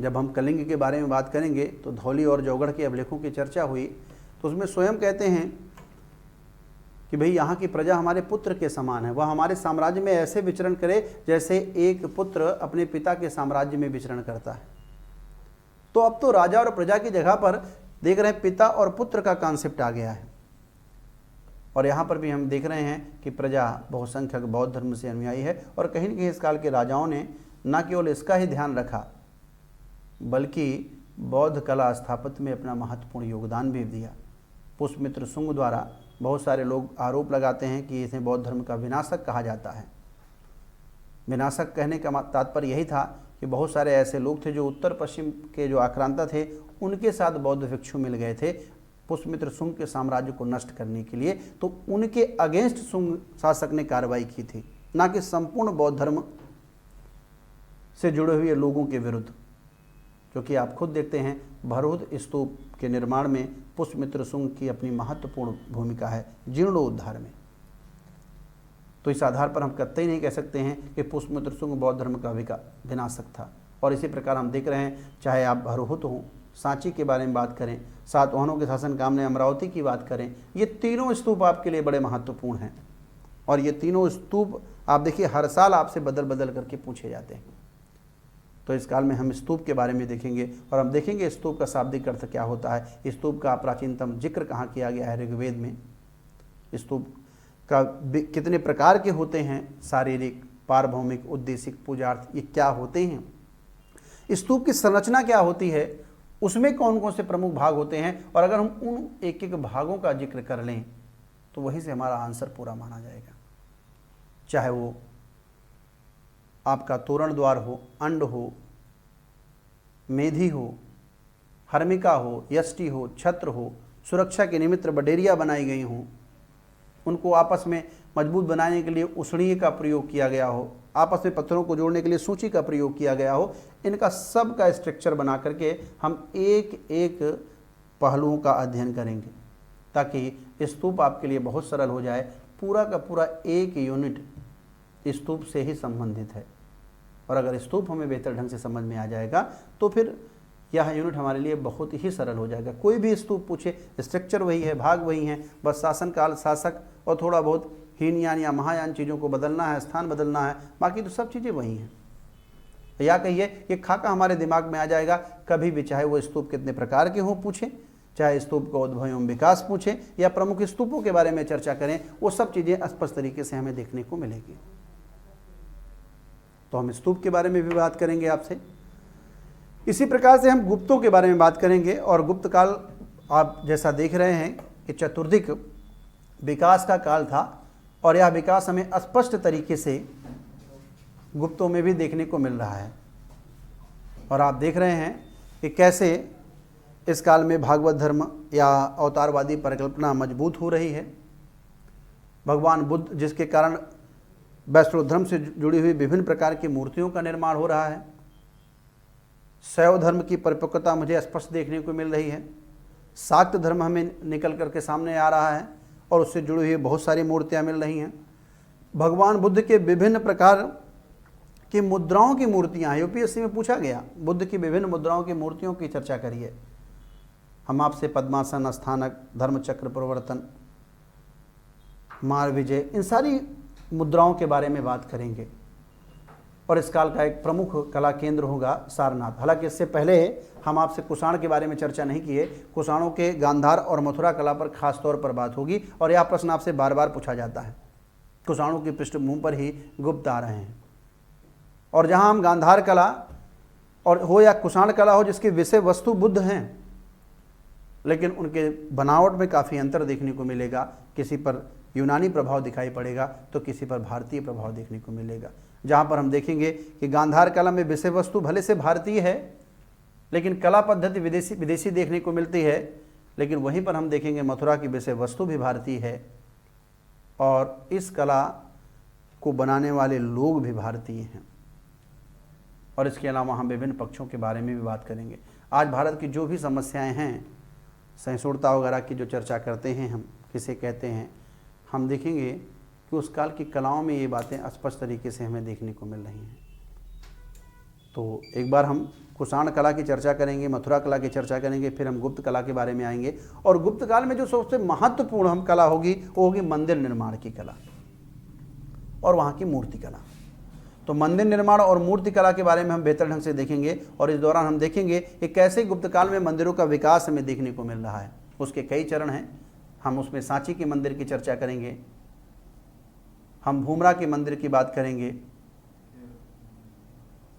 जब हम कलिंग के बारे में बात करेंगे तो धौली और जौगढ़ के अभिलेखों की चर्चा हुई, तो उसमें स्वयं कहते हैं कि भाई यहाँ की प्रजा हमारे पुत्र के समान है, वह हमारे साम्राज्य में ऐसे विचरण करे जैसे एक पुत्र अपने पिता के साम्राज्य में विचरण करता है। तो अब तो राजा और प्रजा की जगह पर देख रहे हैं पिता और पुत्र का कॉन्सेप्ट आ गया है। और यहाँ पर भी हम देख रहे हैं कि प्रजा बहुसंख्यक बौद्ध धर्म से अनुयायी है, और कहीं न कहीं इस काल के राजाओं ने न केवल इसका ही ध्यान रखा बल्कि बौद्ध कला स्थापत्य में अपना महत्वपूर्ण योगदान भी दिया। पुष्यमित्र शुंग द्वारा बहुत सारे लोग आरोप लगाते हैं कि इसे बौद्ध धर्म का विनाशक कहा जाता है। विनाशक कहने का तात्पर्य यही था कि बहुत सारे ऐसे लोग थे जो उत्तर पश्चिम के जो आक्रांता थे उनके साथ बौद्ध भिक्षु मिल गए थे पुष्यमित्र शुंग के साम्राज्य को नष्ट करने के लिए, तो उनके अगेंस्ट शुंग शासक ने कार्रवाई की थी, ना कि संपूर्ण बौद्ध धर्म से जुड़े हुए लोगों के विरुद्ध। क्योंकि आप खुद देखते हैं भरहुत स्तूप के निर्माण में पुष्यमित्र शुंग की अपनी महत्वपूर्ण भूमिका है जीर्णोद्धार में। तो इस आधार पर हम कतई नहीं कह सकते हैं कि पुष्यमित्र शुंग बौद्ध धर्म का विनाशक था। और इसी प्रकार हम देख रहे हैं, चाहे आप भरहुत हों, सांची के बारे में बात करें, सातवाहनों के शासन काल में अमरावती की बात करें, ये तीनों स्तूप आपके लिए बड़े महत्वपूर्ण हैं। और ये तीनों स्तूप आप देखिए हर साल आपसे बदल बदल करके पूछे जाते हैं। तो इस काल में हम स्तूप के बारे में देखेंगे और हम देखेंगे स्तूप का शाब्दिक अर्थ क्या होता है, स्तूप का प्राचीनतम जिक्र कहाँ किया गया है ऋग्वेद में, स्तूप का कितने प्रकार के होते हैं, शारीरिक, पारभौमिक, उद्देशिक, पूजार्थ, ये क्या होते हैं, स्तूप की संरचना क्या होती है, उसमें कौन कौन से प्रमुख भाग होते हैं, और अगर हम उन एक एक भागों का जिक्र कर लें तो वहीं से हमारा आंसर पूरा माना जाएगा। चाहे वो आपका तोरण द्वार हो, अंड हो, मेधी हो, हर्मिका हो, यष्टि हो, छत्र हो, सुरक्षा के निमित्त बडेरिया बनाई गई हों, उनको आपस में मजबूत बनाने के लिए उसड़िए का प्रयोग किया गया हो, आपस में पत्थरों को जोड़ने के लिए सूची का प्रयोग किया गया हो, इनका सब का स्ट्रक्चर बना करके हम एक एक पहलुओं का अध्ययन करेंगे ताकि स्तूप आपके लिए बहुत सरल हो जाए। पूरा का पूरा एक यूनिट स्तूप से ही संबंधित है, और अगर स्तूप हमें बेहतर ढंग से समझ में आ जाएगा तो फिर यह यूनिट हमारे लिए बहुत ही सरल हो जाएगा। कोई भी स्तूप पूछे, स्ट्रक्चर वही है, भाग वही हैं, बस शासन काल, शासक और थोड़ा बहुत हीनयान या महायान चीज़ों को बदलना है, स्थान बदलना है, बाकी तो सब चीज़ें वही हैं। या कहिए ये खाका हमारे दिमाग में आ जाएगा कभी भी, चाहे वो स्तूप कितने प्रकार के हों पूछें, चाहे स्तूप का उद्भव एवं विकास पूछें या प्रमुख स्तूपों के बारे में चर्चा करें, वो सब चीज़ें स्पष्ट तरीके से हमें देखने को मिलेगी। तो हम स्तूप के बारे में भी बात करेंगे आपसे। इसी प्रकार से हम गुप्तों के बारे में बात करेंगे। और गुप्त काल आप जैसा देख रहे हैं कि चतुर्दिक विकास का काल था, और यह विकास हमें स्पष्ट तरीके से गुप्तों में भी देखने को मिल रहा है। और आप देख रहे हैं कि कैसे इस काल में भागवत धर्म या अवतारवादी परिकल्पना मजबूत हो रही है। भगवान बुद्ध, जिसके कारण वैष्णव धर्म से जुड़ी हुई विभिन्न प्रकार की मूर्तियों का निर्माण हो रहा है। शैव धर्म की परिपक्वता मुझे स्पष्ट देखने को मिल रही है। शाक्त धर्म हमें निकल करके सामने आ रहा है और उससे जुड़ी हुई बहुत सारी मूर्तियां मिल रही हैं। भगवान बुद्ध के विभिन्न प्रकार की मुद्राओं की मूर्तियां हैं। यूपीएससी में पूछा गया, बुद्ध की विभिन्न मुद्राओं की मूर्तियों की चर्चा करिए। हम आपसे पद्मासन, स्थानक, धर्मचक्र प्रवर्तन, मार विजय, इन सारी मुद्राओं के बारे में बात करेंगे। और इस काल का एक प्रमुख कला केंद्र होगा सारनाथ। हालांकि इससे पहले हम आपसे कुषाण के बारे में चर्चा नहीं किए। कुषाणों के गांधार और मथुरा कला पर खास तौर पर बात होगी, और यह प्रश्न आपसे बार बार पूछा जाता है। कुषाणों की पृष्ठभूमि पर ही गुप्त आ रहे हैं, और जहां हम गांधार कला और हो या कुषाण कला हो जिसकी विषय वस्तु बुद्ध हैं, लेकिन उनके बनावट में काफ़ी अंतर देखने को मिलेगा। किसी पर यूनानी प्रभाव दिखाई पड़ेगा तो किसी पर भारतीय प्रभाव देखने को मिलेगा। जहाँ पर हम देखेंगे कि गांधार कला में विषय वस्तु भले से भारतीय है, लेकिन कला पद्धति विदेशी देखने को मिलती है। लेकिन वहीं पर हम देखेंगे मथुरा की विषय वस्तु भी भारतीय है, और इस कला को बनाने वाले लोग भी भारतीय हैं। और इसके अलावा हम विभिन्न पक्षों के बारे में भी बात करेंगे। आज भारत की जो भी समस्याएं हैं, सहिष्णुता वगैरह की जो चर्चा करते हैं, हम किसे कहते हैं, हम देखेंगे कि उस काल की कलाओं में ये बातें स्पष्ट तरीके से हमें देखने को मिल रही हैं। तो एक बार हम कुषाण कला की चर्चा करेंगे, मथुरा कला की चर्चा करेंगे, फिर हम गुप्त कला के बारे में आएंगे। और गुप्त काल में जो सबसे महत्वपूर्ण हम कला होगी वो होगी मंदिर निर्माण की कला और वहाँ की मूर्ति कला। तो मंदिर निर्माण और मूर्ति कला के बारे में हम बेहतर ढंग से देखेंगे, और इस दौरान हम देखेंगे कि कैसे गुप्त काल में मंदिरों का विकास हमें देखने को मिल रहा है। उसके कई चरण हैं। हम उसमें सांची के मंदिर की चर्चा करेंगे, हम भूमरा के मंदिर की बात करेंगे,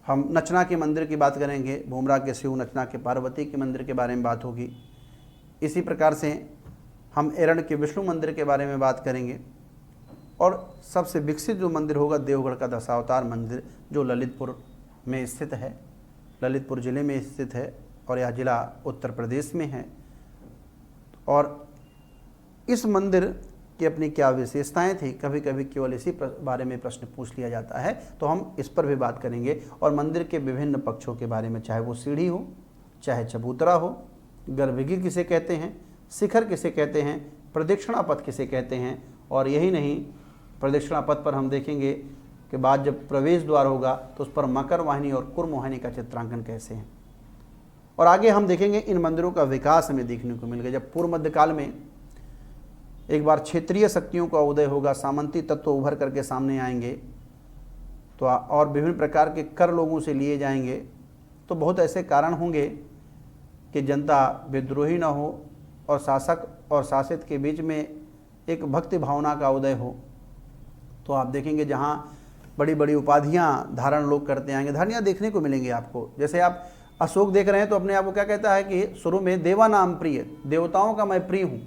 हम नचना के मंदिर की बात करेंगे, भूमरा के शिव, नचना के पार्वती के मंदिर के बारे में बात होगी। इसी प्रकार से हम एरण के विष्णु मंदिर के बारे में बात करेंगे, और सबसे विकसित जो मंदिर होगा देवगढ़ का दशावतार मंदिर, जो ललितपुर में स्थित है, ललितपुर ज़िले में स्थित है, और यह ज़िला उत्तर प्रदेश में है। और इस मंदिर की अपनी क्या विशेषताएं थी, कभी कभी केवल इसी बारे में प्रश्न पूछ लिया जाता है, तो हम इस पर भी बात करेंगे। और मंदिर के विभिन्न पक्षों के बारे में, चाहे वो सीढ़ी हो, चाहे चबूतरा हो, गर्भगृह किसे कहते हैं, शिखर किसे कहते हैं, प्रदक्षिणा पथ किसे कहते हैं। और यही नहीं, प्रदक्षिणा पथ पर हम देखेंगे कि बाद जब प्रवेश द्वार होगा तो उस पर मकर वाहिनी और कुर्म वाहिनी का चित्रांकन कैसे है। और आगे हम देखेंगे इन मंदिरों का विकास हमें देखने को मिल गया। जब पूर्व मध्यकाल में एक बार क्षेत्रीय शक्तियों का उदय होगा, सामंती तत्व उभर करके सामने आएंगे, तो और विभिन्न प्रकार के कर लोगों से लिए जाएंगे, तो बहुत ऐसे कारण होंगे कि जनता विद्रोही न हो और शासक और शासित के बीच में एक भक्ति भावना का उदय हो। तो आप देखेंगे जहाँ बड़ी बड़ी उपाधियाँ धारण लोग करते आएंगे, धारणियाँ देखने को मिलेंगी आपको। जैसे आप अशोक देख रहे हैं तो अपने आप को क्या कहता है कि शुरू में देवा नाम प्रिय, देवताओं का मैं प्रिय हूँ।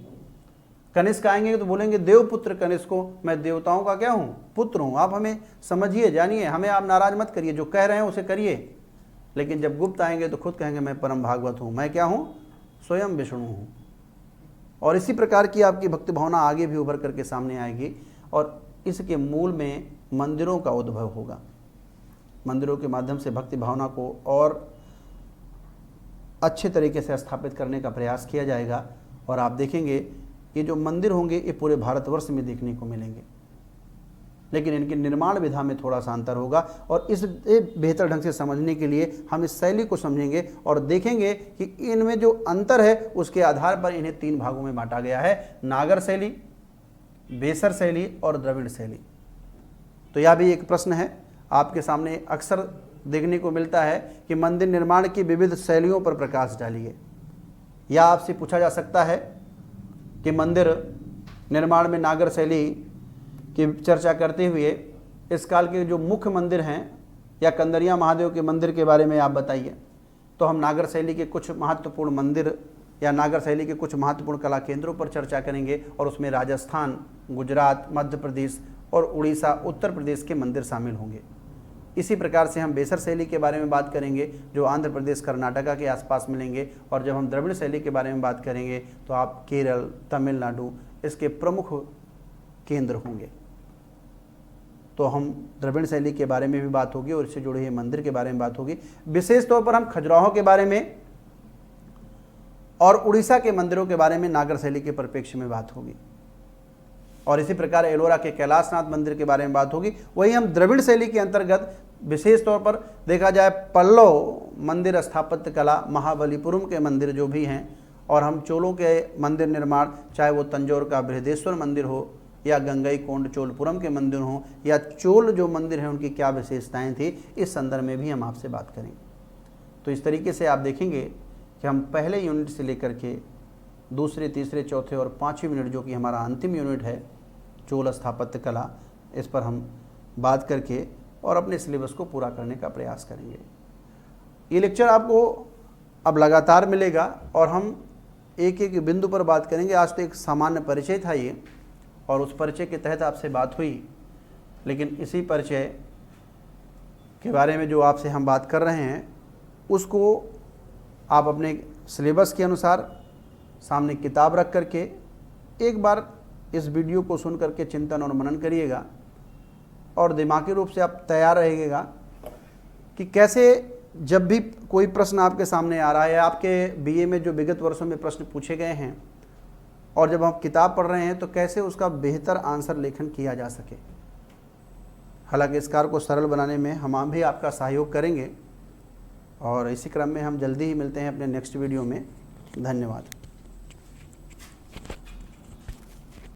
कनिष्क आएंगे तो बोलेंगे देवपुत्र कनिष्को, मैं देवताओं का क्या हूँ, पुत्र हूँ। आप हमें समझिए, जानिए, हमें आप नाराज मत करिए, जो कह रहे हैं उसे करिए। लेकिन जब गुप्त आएंगे तो खुद कहेंगे मैं परम भागवत हूँ, मैं क्या हूँ, स्वयं विष्णु हूँ। और इसी प्रकार की आपकी भक्ति भावना आगे भी उभर करके सामने आएगी, और इसके मूल में मंदिरों का उद्भव होगा। मंदिरों के माध्यम से भक्ति भावना को और अच्छे तरीके से स्थापित करने का प्रयास किया जाएगा। और आप देखेंगे ये जो मंदिर होंगे ये पूरे भारतवर्ष में देखने को मिलेंगे, लेकिन इनके निर्माण विधा में थोड़ा सा अंतर होगा। और इस बेहतर ढंग से समझने के लिए हम इस शैली को समझेंगे और देखेंगे कि इनमें जो अंतर है उसके आधार पर इन्हें 3 भागों में बांटा गया है, नागर शैली, बेसर शैली और द्रविड़ शैली। तो यह भी एक प्रश्न है आपके सामने अक्सर देखने को मिलता है कि मंदिर निर्माण की विविध शैलियों पर प्रकाश डालिए। या आपसे पूछा जा सकता है कि मंदिर निर्माण में नागर शैली की चर्चा करते हुए इस काल के जो मुख्य मंदिर हैं या कंदरिया महादेव के मंदिर के बारे में आप बताइए। तो हम नागर शैली के कुछ महत्वपूर्ण मंदिर या नागर शैली के कुछ महत्वपूर्ण कला केंद्रों पर चर्चा करेंगे और उसमें राजस्थान, गुजरात, मध्य प्रदेश और उड़ीसा, उत्तर प्रदेश के मंदिर शामिल होंगे। इसी प्रकार से हम बेसर शैली के बारे में बात करेंगे जो आंध्र प्रदेश, कर्नाटका के आसपास मिलेंगे। और जब हम द्रविड़ शैली के बारे में बात करेंगे तो आप केरल, तमिलनाडु इसके प्रमुख केंद्र होंगे। तो हम द्रविड़ शैली के बारे में भी बात होगी और इससे जुड़े हुए मंदिर के बारे में बात होगी। विशेष तौर पर हम खजुराहो के बारे में और उड़ीसा के मंदिरों के बारे में नागर शैली के परिप्रेक्ष्य में बात होगी। और इसी प्रकार एलोरा के कैलाशनाथ मंदिर के बारे में बात होगी। वही हम द्रविड़ शैली के अंतर्गत विशेष तौर पर देखा जाए पल्लव मंदिर स्थापत्य कला, महाबलीपुरम के मंदिर जो भी हैं, और हम चोलों के मंदिर निर्माण, चाहे वो तंजौर का बृहदेश्वर मंदिर हो या गंगईकोंड चोलपुरम के मंदिर हों या चोल जो मंदिर हैं उनकी क्या विशेषताएं थी, इस संदर्भ में भी हम आपसे बात करेंगे। तो इस तरीके से आप देखेंगे कि हम पहले यूनिट से लेकर के दूसरे, तीसरे, चौथे और 5वें यूनिट जो कि हमारा अंतिम यूनिट है चोल स्थापत्य कला, इस पर हम बात करके और अपने सिलेबस को पूरा करने का प्रयास करेंगे। ये लेक्चर आपको अब लगातार मिलेगा और हम एक एक बिंदु पर बात करेंगे। आज तो एक सामान्य परिचय था ये, और उस परिचय के तहत आपसे बात हुई, लेकिन इसी परिचय के बारे में जो आपसे हम बात कर रहे हैं उसको आप अपने सिलेबस के अनुसार सामने किताब रख करके एक बार इस वीडियो को सुन करके चिंतन और मनन करिएगा और दिमागी रूप से आप तैयार रहिएगा कि कैसे जब भी कोई प्रश्न आपके सामने आ रहा है, आपके बीए में जो विगत वर्षों में प्रश्न पूछे गए हैं और जब हम किताब पढ़ रहे हैं तो कैसे उसका बेहतर आंसर लेखन किया जा सके। हालांकि इस कार्य को सरल बनाने में हम भी आपका सहयोग करेंगे और इसी क्रम में हम जल्दी ही मिलते हैं अपने नेक्स्ट वीडियो में। धन्यवाद।